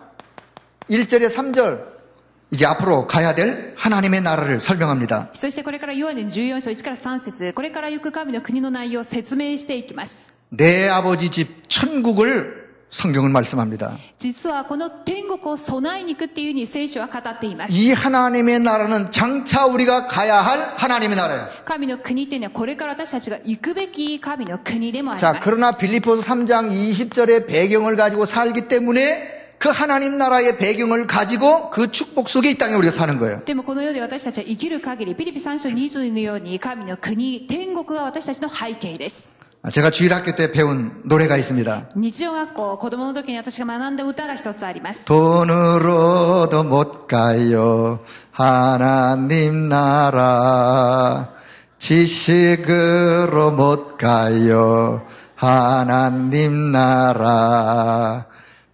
A: 1절에 3절 이제 앞으로 가야 될 하나님의 나라를 설명합니다.
B: そしてこれからヨハネ14章1から3節これから行く神の国の内容を説明していきます。
A: 내 아버지 집 천국을 성경은 말씀합니다.
B: 実はこの天国を備えに行くっていうふうに聖書は語っています。
A: 이 하나님의 나라는 장차 우리가 가야 할 하나님의 나라예요.
B: 神の国っていうのはこれから私たちが行くべき神の国でもあり
A: 자,
B: ます。
A: 그러나 빌립보서 3장 20절의 배경을 가지고 살기 때문에 그 하나님 나라의 배경을 가지고 그 축복 속에 이 땅에 우리가 사는 거예요.
B: でもこの世で私たちは生きる限り、ピリピ3章20のように神の国、天国が私たちの背景です。
A: 제가 주일학교 때 배운 노래가 있습니다.
B: 日曜学校、子供の時に私が学んだ歌が一つあります。
A: 돈으로도 못 가요 하나님 나라 지식으로 못 가요 하나님 나라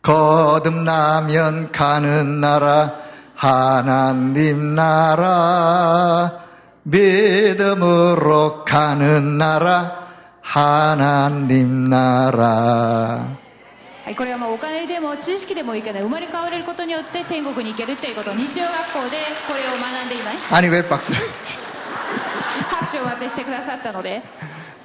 A: 거듭나면 가는 나라 하나님 나라 믿음으로 가는 나라 하나님 나라
B: はい、これはもうお金でも知識でもいけない、生まれ変われることによって天国に行けるということを日曜学校でこれを学んでいました。
A: 아니 왜 박수를
B: 拍手を渡してくださったので、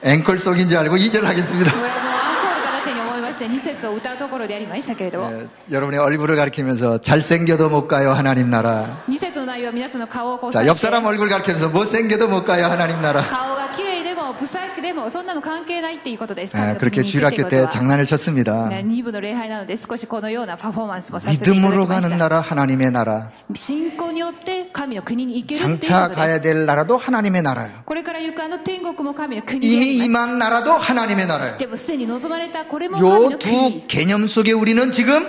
A: 앵콜 속인 줄 알고 2절 하겠습니다.
B: これはもうアンコールかなっていうふうに思いまして2節を歌うところでありましたけれど、
A: 여러분의 얼굴을 가리키면서 잘생겨도 못 가요 하나님 나라.
B: 2節の内容は皆さんの顔をこう
A: 자,
B: 指
A: 옆
B: して
A: 사람 얼굴 가리키면서 못생겨도 못 가요 하나님 나라.
B: 顔が綺麗でも不細工でもそんなの関係ないっていうことです。
A: 그렇게 주일학교 때 장난을 쳤습니다.
B: 2部の礼拝なので少しこのようなパフォーマンスもさせていただき
A: 믿음으로
B: まし
A: 가는
B: た。
A: 나라 하나님의 나라.
B: 信仰によって神の国に行けるっていうこ
A: 장차
B: とで
A: 가야
B: す。
A: 될 나라도 하나님의 나라예요.
B: これから行くあの天国も神の国にあ
A: 이미
B: ります。
A: 임한 나라도 하나님의 나라예요.
B: でもすでに望まれたこれも神
A: 요
B: の
A: 두
B: 国。
A: 개념 속에 우리는 지금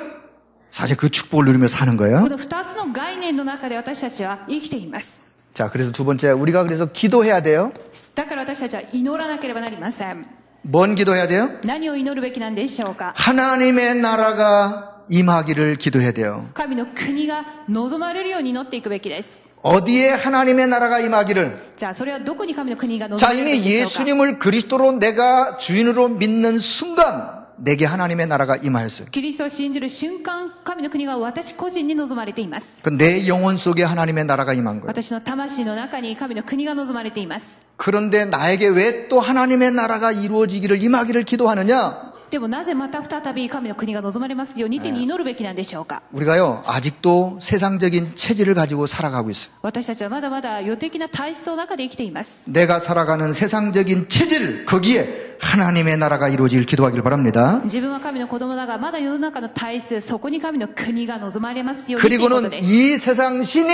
A: 사실 그 축복을 누리며 사는
B: こ
A: 거예요.
B: の2つの概念の中で私たちは生きています。
A: 자, 그래서 두 번째 우리가 그래서 기도해야 돼요.
B: だから私たちは祈らなければなりません。
A: 뭔 기도해야 돼요?
B: 何を祈るべきなんでしょうか。
A: 하나님의 나라가 임하기를 기도해야 돼요.
B: 神の国が望まれるように祈っていくべきです。
A: 어디에 하나님의 나라가 임하기를?
B: じゃあそれはどこに神の国が望
A: 자,
B: まれる
A: 이미
B: んでしょうか。
A: 예수님을 그리스도로 내가 주인으로 믿는 순간 내게 하나님의 나라가 임하였어요.
B: キリストを信じる瞬間、神の国が私個人に望まれています。
A: 그 내 영혼 속에 하나님의 나라가 임한 거예요.
B: 私の魂の中に神の国が望まれています。
A: 그런데 나에게 왜 또 하나님의 나라가 이루어지기를 임하기를 기도하느냐?
B: でもなぜまた再び神の国が望まれますようにって祈るべきなんでしょうか。
A: 우리가요 아직도 세상적인 체질을 가지고 살아가고 있어요.
B: 私たちはまだまだ世的な体質の中で生きています。
A: 내가 살아가는 세상적인 체질 거기에 하나님의 나라가 이루어지길 기도하길 바랍니다.
B: 自分は神の子供だがまだ世の中の体質、そこに神の国が望まれますようにということ
A: 그리고는
B: です。
A: 이 세상 신이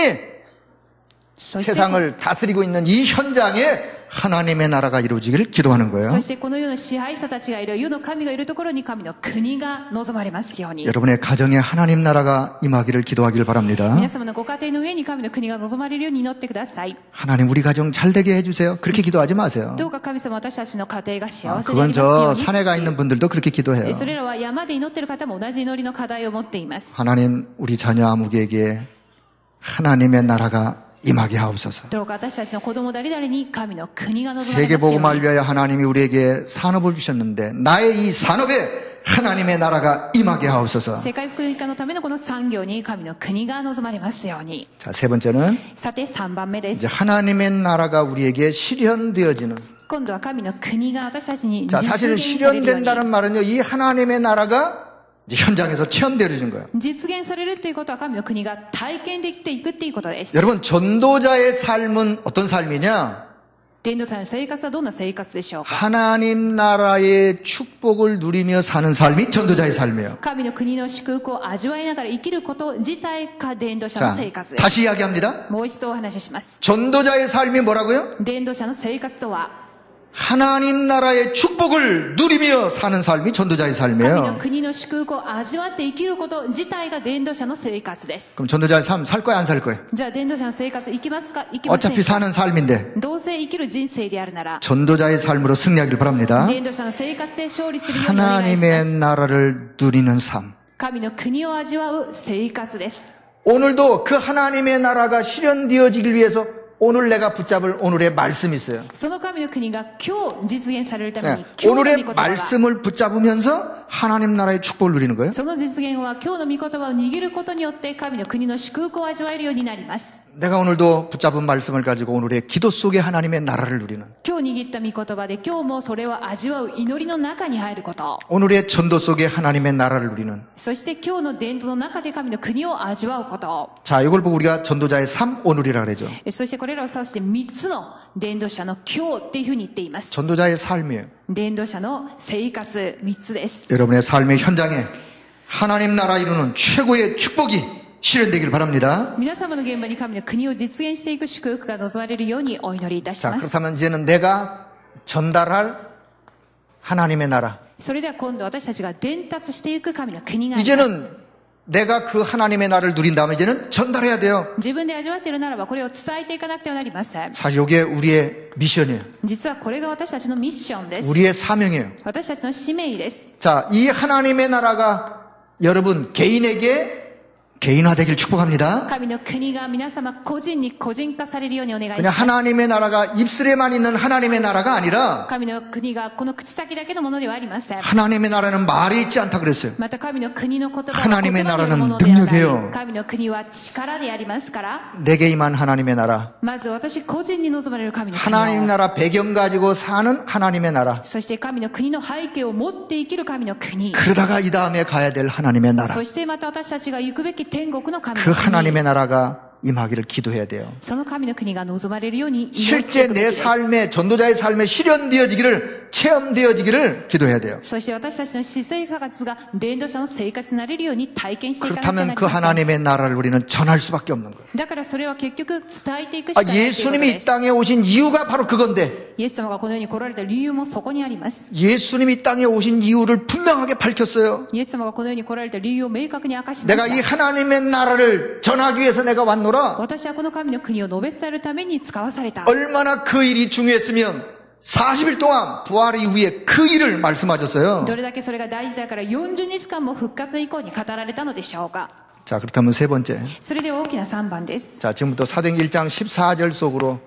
B: そして
A: 세상을 다스리고 있는 이 현장에 하나님의 나라가 이루어지기를 기도하는 거예요.
B: そしてこの世の支配者たちがいる、世の神がいるところに神の国が望まれますように。
A: 여러분의 가정에 하나님 나라가 임하기를 기도하길 바랍니다.
B: 皆様のご家庭の上に神の国が望まれるように祈ってください。
A: 하나님 우리 가정 잘 되게 해주세요. 그렇게 기도하지 마세요.
B: どうか神様私たちの家庭が幸せであ
A: 그건
B: りますよ
A: 저
B: うに。
A: 산에 가 있는 분들도 그렇게 기도해요.
B: それらは山で祈っている方も同じ祈りの課題を持っています。
A: 하나님 우리 자녀 아무개에게 하나님의 나라가 임하게 하옵소서.
B: どうか私たちの子供誰々に神の国が望まれますよう
A: 세계복음을
B: に。
A: 위하여 하나님이 우리에게 산업을 주셨는데 나의 이 산업에 하나님의 나라가 임하게 하옵소서.
B: 世界福音化のためのこの産業に神の国が望まれますように。
A: 자, 세 번째는
B: さて3番目で
A: 이제
B: す。
A: 하나님의 나라가 우리에게 실현되어지는.
B: 今度は神の国が私たちに
A: 자,
B: 実
A: 사실은
B: 現されるように。
A: 실현된다는 말은요, 이 하나님의 나라가 이제 현장에서 체험되어진 거예요.
B: 実現されるっていうことは神の国が体験できていくっていうことです。
A: 여러분, 전도자의 삶은 어떤 삶이냐?
B: 伝道者の生活はどんな生活でしょうか。
A: 하나님 나라의 축복을 누리며 사는 삶이 전도자의 삶이에요.
B: 神の国の祝福を味わいながら生きること自体が伝道者
A: 자,
B: の生活です。
A: 다시 이야기합니다.
B: もう一度お話しします。
A: 전도자의 삶이 뭐라고요?
B: 伝道者の生活とは
A: 하나님 나라의 축복을 누리며 사는 삶이 전도자의
B: 神の
A: 삶이에요.
B: 国の祝福を味わって生きること自体が伝道者の生活です。
A: 그럼 전도자의 삶 살 거야, 안 살 거야?
B: じゃあ伝道者の生活生きますか、生きません
A: 어차피
B: か。
A: 사는 삶인데
B: どうせ生きる人生であるなら
A: 전도자의 삶으로 승리하길 바랍니다.
B: 伝道者の生活で勝利するようにお願いしま
A: 하나님의
B: す。
A: 나라를 누리는 삶.
B: 神の国を味わう生活です。
A: 오늘도 그 하나님의 나라가 실현되어지길 위해서 오늘 내가 붙잡을 오늘의 말씀이 있어요.
B: その神の国が今日実現されるため
A: 네,
B: に今日の御
A: 오늘의
B: 言葉は
A: 말씀을 붙잡으면서 하나님 나라의 축복을 누리는 거예요?
B: その実現は今日の御言葉を握ることによって神の国の祝福を味わえるようになります。
A: 내가 오늘도 붙잡은 말씀을 가지고 오늘의 기도 속에 하나님의 나라를 누리는
B: 今日握った御言葉で今日もそれを味わう祈りの中に入ること。
A: 오늘의 전도 속에 하나님의 나라를 누리는
B: そして今日の伝道の中で神の国を味わうこと。
A: 자, 이걸 보고 우리가 전도자의 삶 오늘이라 그러죠.
B: そしてこれらを指して3つの伝道者の今日っていうふうに言っています。
A: 전도자의 삶이에요.
B: 伝道者の生活3つです。
A: 여러분의 삶의 현장에 하나님 나라 이루는 최고의 축복이 실현되길 바랍니다.
B: 皆様の現場に神の国を実現していく祝福が望まれるようにお祈りいたし
A: 자,
B: ます。
A: 그렇다면 이제는 내가 전달할 하나님의 나라.
B: それでは今度私たちが伝達していく神の国があります。
A: 이제는 내가 그 하나님의 나라를 누린 다음에 이제는 전달해야 돼요.
B: 自分で味わっているならばこれを伝えていかなくてはなりません。
A: 사실 이게 우리의 미션이에요.
B: 実はこれが私たちのミッションです。
A: 우리의 사명이에요.
B: 私たちの使命です。
A: 자, 이 하나님의 나라가 여러분 개인에게 개인화되길 축복합니다.
B: 神の国が皆様個人に個人化されるようにお願いし
A: 그냥
B: ます。
A: 하나님의 나라가 입술에만 있는 하나님의 나라가 아니라
B: 神の国がこの口先だけのものではありません。
A: 하나님의 나라는 말에 있지 않다 그랬어요.
B: また神の国の言葉は
A: 하나님의
B: 言葉によるもの
A: 나라는
B: ではない。
A: 능력이에요.
B: 神の国は力でありますから、
A: 내게 임한 하나님의 나라.
B: まず私個人に望まれる神の国
A: 하나님
B: を、
A: 나라 배경 가지고 사는 하나님의 나라.
B: そして神の国の背景を持って生きる神の国、
A: 그러다가 이 다음에 가야 될 하나님의 나라.
B: そしてまた私たちが行くべき天国の神
A: 그
B: の国、
A: 하나님의 나라가 임하기를 기도해야 돼요.
B: その神の国が望まれるように祈ってい
A: 실제
B: くべき
A: 내
B: です。
A: 삶에 전도자의 삶에 실현되어지기를 체험되어지기를 기도해야 돼요.
B: そして私たちの私生活が伝道者の生活になれるように体験していかなきゃな
A: 그렇다면
B: り
A: 그
B: ません。
A: 하나님의 나라를 우리는 전할 수밖에 없는 거예요.
B: だからそれは結局伝えていくしかないということ
A: 예수님이
B: で
A: 이
B: す。
A: 땅에 오신 이유가 바로 그건데
B: イエス様がこの世に来られた理由もそこにあります。
A: 예수님이 이 땅에 오신 이유를 분명하게 밝혔어요.
B: イエス様がこの世に来られた理由を明確に明かしま
A: 내가
B: し
A: 이
B: た。
A: 하나님의 나라를 전하기 위해서 내가 왔노라.
B: 私はこの神の国を述べ伝えるために使わされた。
A: 얼마나 그 일이 중요했으면 40일 동안 부활 이후에 그 일을 말씀하셨어요.
B: どれだけそれが大事だから40日間も復活以降に語られたのでしょうか。
A: 자, 그렇다면 세 번째.
B: それでは大きな3番です。
A: 자, 지금부터 사도행전 1장 14절 속으로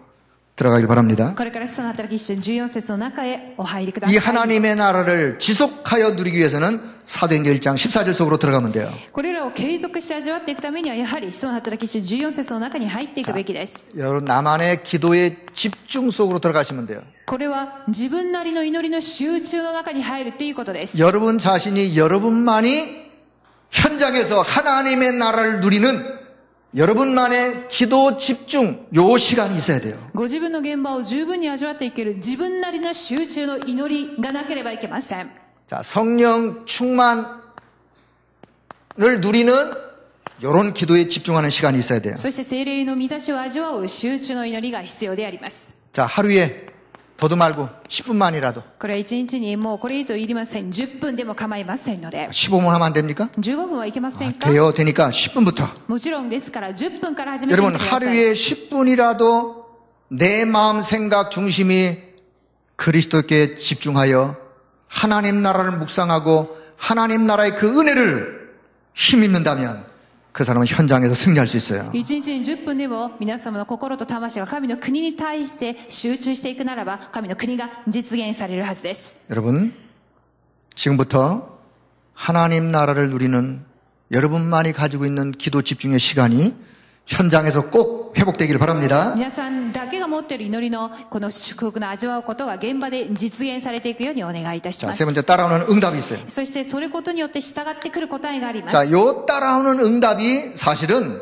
A: 들어가길 바랍니다.
B: これから使徒の働き1章14節の中へお入りくだ
A: 이
B: さい。
A: 하나님의 나라를 지속하여 누리기 위해서는 사도행전 1장 14절 속으로 들어가면 돼요.
B: これらを継続して味わっていくためにはやはり使徒の働き1章14節の中に入っていくべきです。
A: 여러분 나만의 기도의 집중 속으로 들어가시면 돼요.
B: これは自分なりの祈りの集中の中に入るっていうことです。
A: 여러분 자신이 여러분만이 현장에서 하나님의 나라를 누리는 여러분만의 기도 집중 요 시간이 있어야 돼요.
B: ご自分の現場を十分に味わっていける自分なりの集中の祈りがなければいけません。
A: 자, 성령 충만을 누리는 이런 기도에 집중하는 시간이 있어야 돼요.
B: そして聖霊の満たしを味わう集中の祈りが必要であります。
A: 자, 하루에 더도 말고 10분만이라도
B: これは1日にもうこれ以上いりません。10分でも構いませんので。
A: 15분 하면 안 됩니까?
B: 15分はいけませんか？
A: 되니까 10분부터
B: もちろんですから10分から始めてみ
A: 여러분
B: てください。
A: 하루에 10분이라도 내 마음 생각 중심이 그리스도께 집중하여 하나님 나라를 묵상하고 하나님 나라의 그 은혜를 힘입는다면 그 사람은 현장에서 승리할 수 있어요.
B: 1日に10分でも皆様の心と魂が神の国に対して集中していくならば神の国が実現されるはずです。
A: 여러분 지금부터 하나님 나라를 누리는 여러분만이 가지고 있는 기도 집중의 시간이 현장에서 꼭 회복되기를 바랍니다.
B: 皆さんだけが持っている祈りのこの祝福の味わうことが現場で実現されていくようにお願いいたし
A: 자,
B: ます。
A: 세 번째 따라오는 응답이 있어요.
B: そしてそれことによって従ってくる答えがあります。
A: 자, 요 따라오는 응답이 사실은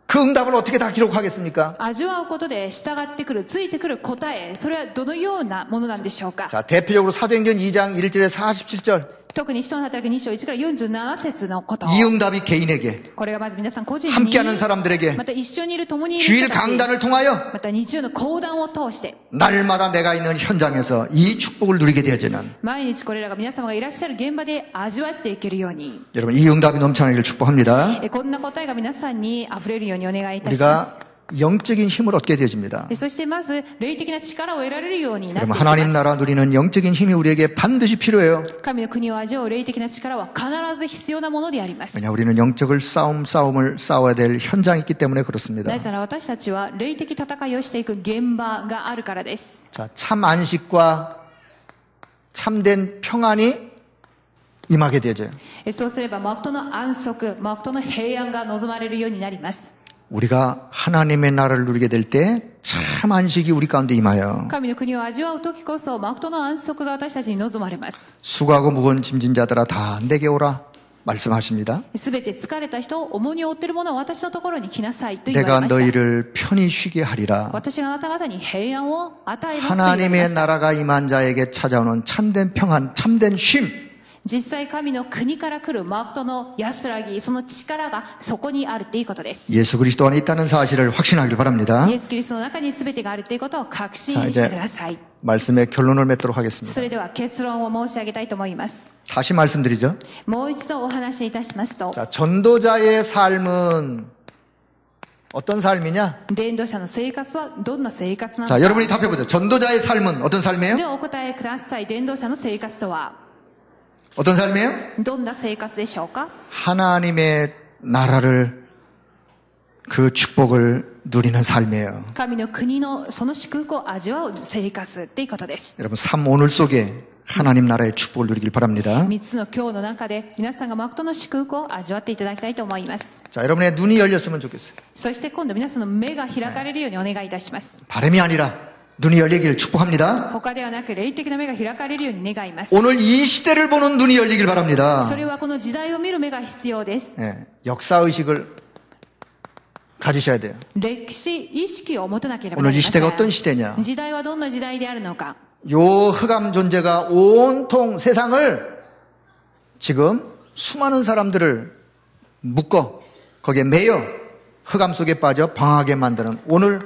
A: 그 응답을 어떻게 다 기록하겠습니까?
B: 味わうことで従ってくる、ついてくる答え、それはどのようなものなんでしょうか。
A: 자, 대표적으로 사도행전 2장 1절에 47절.
B: 特に使徒の働き2章1から47節のこと。
A: 이 응답이 개인에게
B: これがまず皆さん個人に、
A: 함께하는 사람들에게
B: また一緒にいる共にいる
A: 주일
B: 人たち、
A: 강단을 통하여
B: また日曜の講談を通して、
A: 날마다 내가 있는 현장에서 이 축복을 누리게 되어지는
B: 毎日これらが皆様がいらっしゃる現場で味わっていけるように、
A: 여러분 이 응답이 넘쳐나기를 축복합니다.
B: こんな答えが皆さんに溢れるようにお願いいたしま
A: 우리가
B: す。
A: 영적인 힘을 얻게 되어집니다.
B: そしてまず霊的な力を得られるようになってい
A: 여러분
B: き
A: 하나님
B: ます。
A: 나라 누리는 영적인 힘이 우리에게 반드시 필요해요.
B: 神の国を味わう霊的な力は必ず必要なものであります。
A: 왜냐 우리는 영적을 싸움을 싸워야 될 현장이 있기 때문에 그렇습니다.
B: なぜなら私たちは霊的戦いをしていく現場があるからです。
A: 자, 참 안식과 참된 평안이 임하게 되죠.
B: そうすれば誠の安息、誠の平安が望まれるようになります。
A: 우리가 하나님의 나라를 누리게 될 때 참 안식이 우리 가운데 임하여
B: 神の国を味わう時こそ誠の安息が私たちに望まれます。
A: 수고하고 무거운 짐진 자들아 다 내게 오라 말씀하십니다.
B: すべて疲れた人、重荷を負っている者は私のところに来なさいと言わ
A: 내가
B: れました。
A: 너희를 편히 쉬게 하리라.
B: 私があなた方に平安を与えますと言われま
A: 하나님의
B: した。
A: 나라가 임한 자에게 찾아오는 참된 평안, 참된 쉼.
B: 実際神の国から来る誠の安らぎ、その力がそこにあるっていうことです。
A: 예수 그리스도 안에 있다는 사실을 확신하길 바랍니다.
B: イエス・キリストの中に全てがあるっていうことを確信してください。
A: 말씀의 결론을 맺도록 하겠습니다.
B: それでは結論を申し上げたいと思います。
A: 다시 말씀드리죠.
B: もう一度お話しいたしますと、
A: 자, 전도자의 삶은 어떤 삶이냐?
B: 伝道者の生活はどんな生活なの
A: 자,
B: か。
A: 여러분이 답해보죠. 전도자의 삶은 어떤 삶이에요?
B: ではお答えください。伝道者の生活とは
A: 어떤 삶이에요?
B: どんな生活でしょうか。
A: 하나님의 나라를 그 축복을 누리는 삶이에요.
B: 神の国のその祝福を味わう生活っていうことです。
A: 여러분 삶 오늘 속에 하나님 나라의 축복을 누리길 바랍니다.
B: 3つの今日の中で皆さんが誠の祝福を味わっていただきたいと思います。
A: 자, 여러분의 눈이 열렸으면 좋겠어요.
B: そして今度皆さんの目が開かれるようにお願いいたします。
A: 바람이 아니라 눈이 열리기를 축복합니다.
B: 他ではなく霊的な目が開かれるように願います。
A: 오늘 이 시대를 보는 눈이 열리길 바랍니다.
B: それはこの時代を見る目が必要です。
A: 예, 역사의식을 가지셔야 돼요.
B: 歴史意識を持たなければ
A: 오늘
B: なり
A: 이
B: ませ
A: 시대가 어떤
B: ん。
A: 시대냐?
B: 時代はどんな時代であるのか。
A: 요 흑암 존재가 온통 세상을 지금 수많은 사람들을 묶어 거기에 매여 흑암 속에 빠져 방황하게 만드는 오늘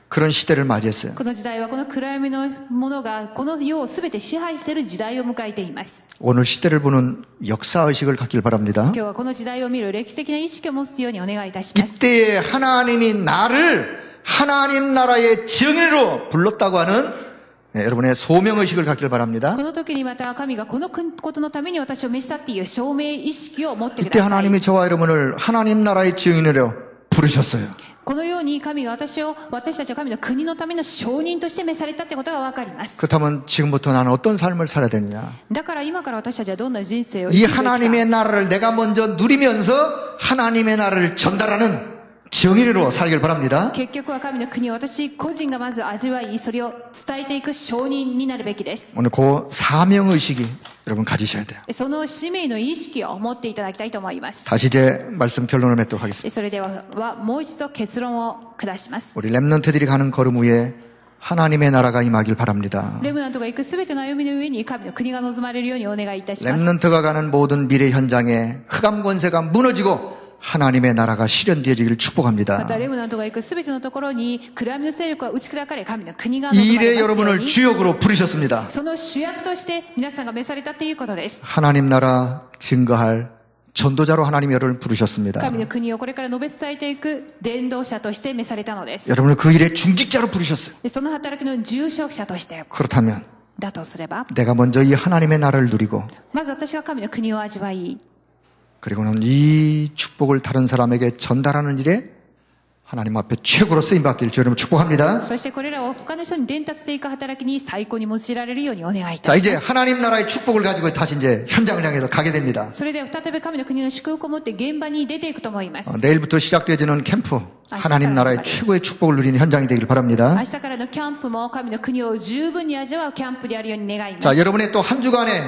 A: 그런 시대를 맞이했어요.
B: この時代はこの暗闇のものがこの世を全て支配している時代を迎えています。
A: 오늘 시대를 보는 역사의식을 갖길 바랍니다.
B: 今日はこの時代を見る歴史的な意識を持つようにお願いいたします。
A: 이때에 하나님이 나를 하나님 나라의 증인으로 불렀다고 하는 여러분의 소명의식을 갖길 바랍니다.
B: この時にまた神がこのことのために私を召したっていう証明意識を持ってく
A: 이때
B: ださい。
A: 하나님이 저와 여러분을 하나님 나라의 증인으로 부르셨어요.
B: このように神が私たちを神の国のための証人として召されたってことがわかります。
A: 그렇다면 지금부터 나는 어떤 삶을 살아야 되느냐?
B: だから今から私たちはどんな人生を
A: 이
B: 生きるべきか。
A: 하나님의 나라를 내가 먼저 누리면서 하나님의 나라를 전달하는 증인으로 살길 바랍니다.
B: 結局は神の国を私個人がまず味わい、それを伝えていく証人になるべきです。
A: 오늘 그 사명의식이 여러분 가지셔야 돼요.
B: その使命の意識を持っていただきたいと思います。
A: 다시 제 말씀 결론을 맺도록 하겠습니다.
B: それではもう一度結論を下します。
A: 우리 렘넌트들이 가는 걸음 위에 하나님의 나라가 임하길 바랍니다.
B: レムナントが行くすべての歩みの上に神の国が望まれるようにお願いいたします。
A: 렘넌트가 가는 모든 미래 현장에 흑암 권세가 무너지고 하나님의 나라가 실현되어지기를
B: ま
A: 축복합니다.
B: たレムナントが行くすべてのところに暗闇の勢力が打ち砕かれ神の国が
A: 이
B: 望まれ
A: 일에
B: ますよう
A: 여러분을
B: に
A: 주역으로 부르셨습니다.
B: その主役として皆さんが召されたということです。
A: 하나님 나라 증거할 전도자로 하나님이 여러분을 부르셨습니다.
B: 神の国をこれから述べ伝えていく伝道者として召されたのです。
A: 여러분을 그 일의 중직자로 부르셨어요.
B: でその働きの重職者として
A: 그렇다면
B: だとすれば、
A: 내가 먼저 이 하나님의 나라를 누리고
B: まず私が神の国を味わい、
A: 그리고는 이 축복을 다른 사람에게 전달하는 일에 하나님 앞에 최고로 쓰임받기를 주여 여러분 축복합니다.
B: そしてこれらを他の人に伝達していく働きに最高に用いられるようにお願いい
A: 자,
B: たし
A: 이제
B: ます。
A: 하나님 나라의 축복을 가지고 다시 이제 현장을 향해서 가게 됩니다.
B: それでは再び神の国の祝福を持って現場に出ていくと思います。
A: 내일부터 시작되어지는 캠프, 하나님 나라의 최고의 축복을 누리는 현장이 되길 바랍니다.
B: 明日からのキャンプも神の国を十分に味わうキャンプであるように願います。
A: 자, 여러분의 또 한 주간의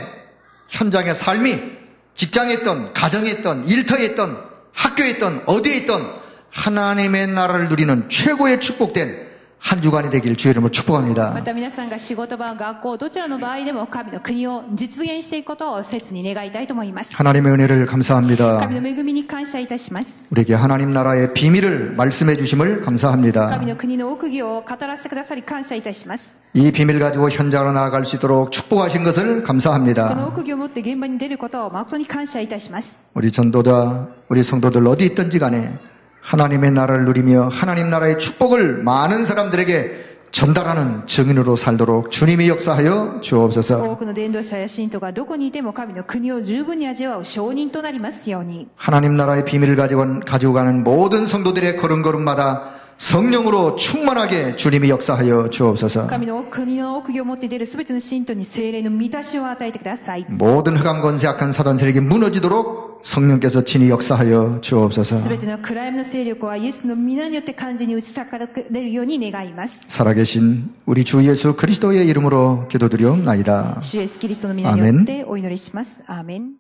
A: 현장의 삶이 직장에 있던, 가정에 있던, 일터에 있던, 학교에 있던, 어디에 있던 하나님의 나라를 누리는 최고의 축복된 한 주간이 되기를 주의 이름으로
B: ま
A: 축복합니다.
B: た皆さんが仕事場、学校、どちらの場合でも神の国を実現していくことを切に願いたいと思います。
A: 하나님의 은혜를 감사합니다.
B: 神の恵みに感謝いたします。
A: 우리에게 하나님 나라의 비밀을 말씀해 주심을 감사합니다.
B: 神の国の奥義を語らせてくださり感謝いたします。
A: 이 비밀 가지고 현장으로 나아갈 수 있도록 축복하신 것을
B: この
A: 감사합니다.
B: 奥義を持って現場に出ることを誠に感謝いたします。
A: 우리 전도자, 우리 성도들 어디 있든지 간에 하나님의 나라를 누리며 하나님 나라의 축복을 많은 사람들에게 전달하는 증인으로 살도록 주님이 역사하여 주옵소서.
B: 多くの伝道者や信徒がどこにいても神の国を十分に味わう証人となりますように。
A: 하나님 나라의 비밀을 가지고 가는 모든 성도들의 걸음걸음마다 성령으로 충만하게 주님이 역사하여 주옵소서.
B: 神の国の奥義を持って出るすべての信徒に聖霊の満たしを与えてください。
A: 모든 흑암 권세 악한 사단 세력이 무너지도록 성령께서 친히 역사하여 주옵소서.
B: すべての暗闇の勢力はイエスの皆によって完全に打ちたかれるように願います。
A: 살아계신 우리 주 예수 그리스도의 이름으로 기도드리옵나이다.
B: 主イエスキリストの皆によってお祈りします。アーメン。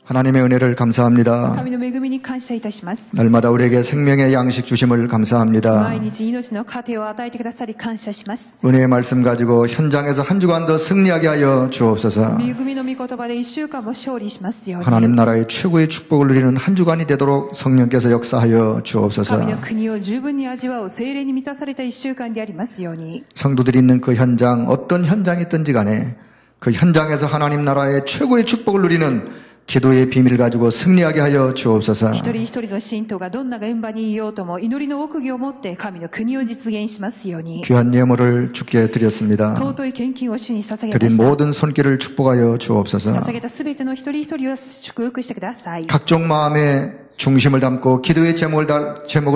A: 하나님의 은혜를 감사합니다.
B: 神の恵みに感謝いたします。
A: 날마다 우리에게 생명의 양식 주심을 감사합니다.
B: 毎日命の糧を与えてくださり感謝します。
A: 은혜의 말씀 가지고 현장에서 한 주간 더 승리하게 하여 주옵소서.
B: 恵みの御言葉で一週間も勝利しますように。
A: 하나님 나라의 최고의 축복을 누리는 한 주간이 되도록 성령께서 역사하여 주옵소서.
B: 神の国を十分に味わう聖霊に満たされた一週間でありますように。
A: 성도들이 있는 그 현장, 어떤 현장이든지 간에 그 현장에서 하나님 나라의 최고의 축복을 누리는 기도의 비밀을 가지고 승리하게 하여 주옵소서.
B: 一人一人の信徒がどんな現場にいようとも祈りの奥義を持って神の国を実現しますように。
A: 귀한 예물을 주께 드렸습니다.
B: 尊い献金を主に捧げま
A: 드린
B: した。
A: 모든 손길을 축복하여 주옵소서.
B: 捧げたすべての一人一人を祝福してください。
A: 각종 마음의 중심을 담고 기도의 제목을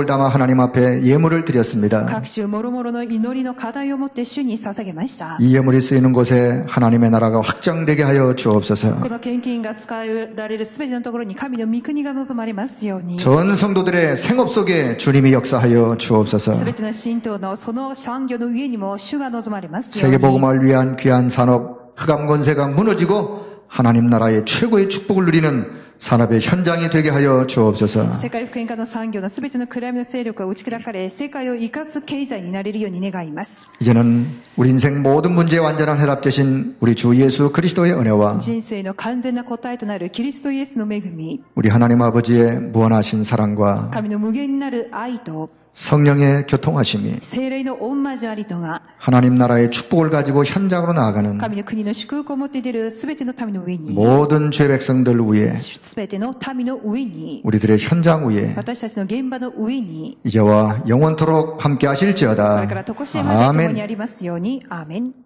A: 담아 하나님 앞에 예물을 드렸습니다.
B: 各種諸々の祈りの課題を持って主に捧げました。
A: 이 예물이 쓰이는 곳에 하나님의 나라가 확장되게 하여 주옵소서.
B: この献金が使えられるすべてのところに神の御国が望まれますように。
A: 전 성도들의 생업 속에 주님이 역사하여 주옵소서.
B: すべての信徒のその産業の上にも主が望まれますよう
A: 세계
B: に。
A: 복음을 위한 귀한 산업 흑암 권세가 무너지고 하나님 나라의 최고의 축복을 누리는 산업의 현장이 되게 하여 주옵소서.
B: 世界福音化の産業のすべての暗闇の勢力が打ち砕かれ、世界を生かす経済になれるように願います。
A: 이제는 우리 인생 모든 문제에 완전한 해답 되신 우리 주 예수 그리스도의 은혜와
B: 人生の完全な答えとなるキリストイエスの恵み、
A: 우리 하나님 아버지의 무한하신 사랑과
B: 神の無限になる愛と
A: 성령의 교통하심이
B: 聖霊の御交わりとが
A: 하나님 나라의 축복을 가지고 현장으로 나아가는
B: 神の国の祝福を持って出るすべての民の上に
A: 모든 죄 백성들 위에
B: すべての民の上に
A: 우리들의 현장 위에
B: 私たちの現場の上に
A: 이제와 영원토록 함께
B: これ
A: 하실지어다.
B: から常しえまで共に
A: 아멘.
B: ありますように。アーメン。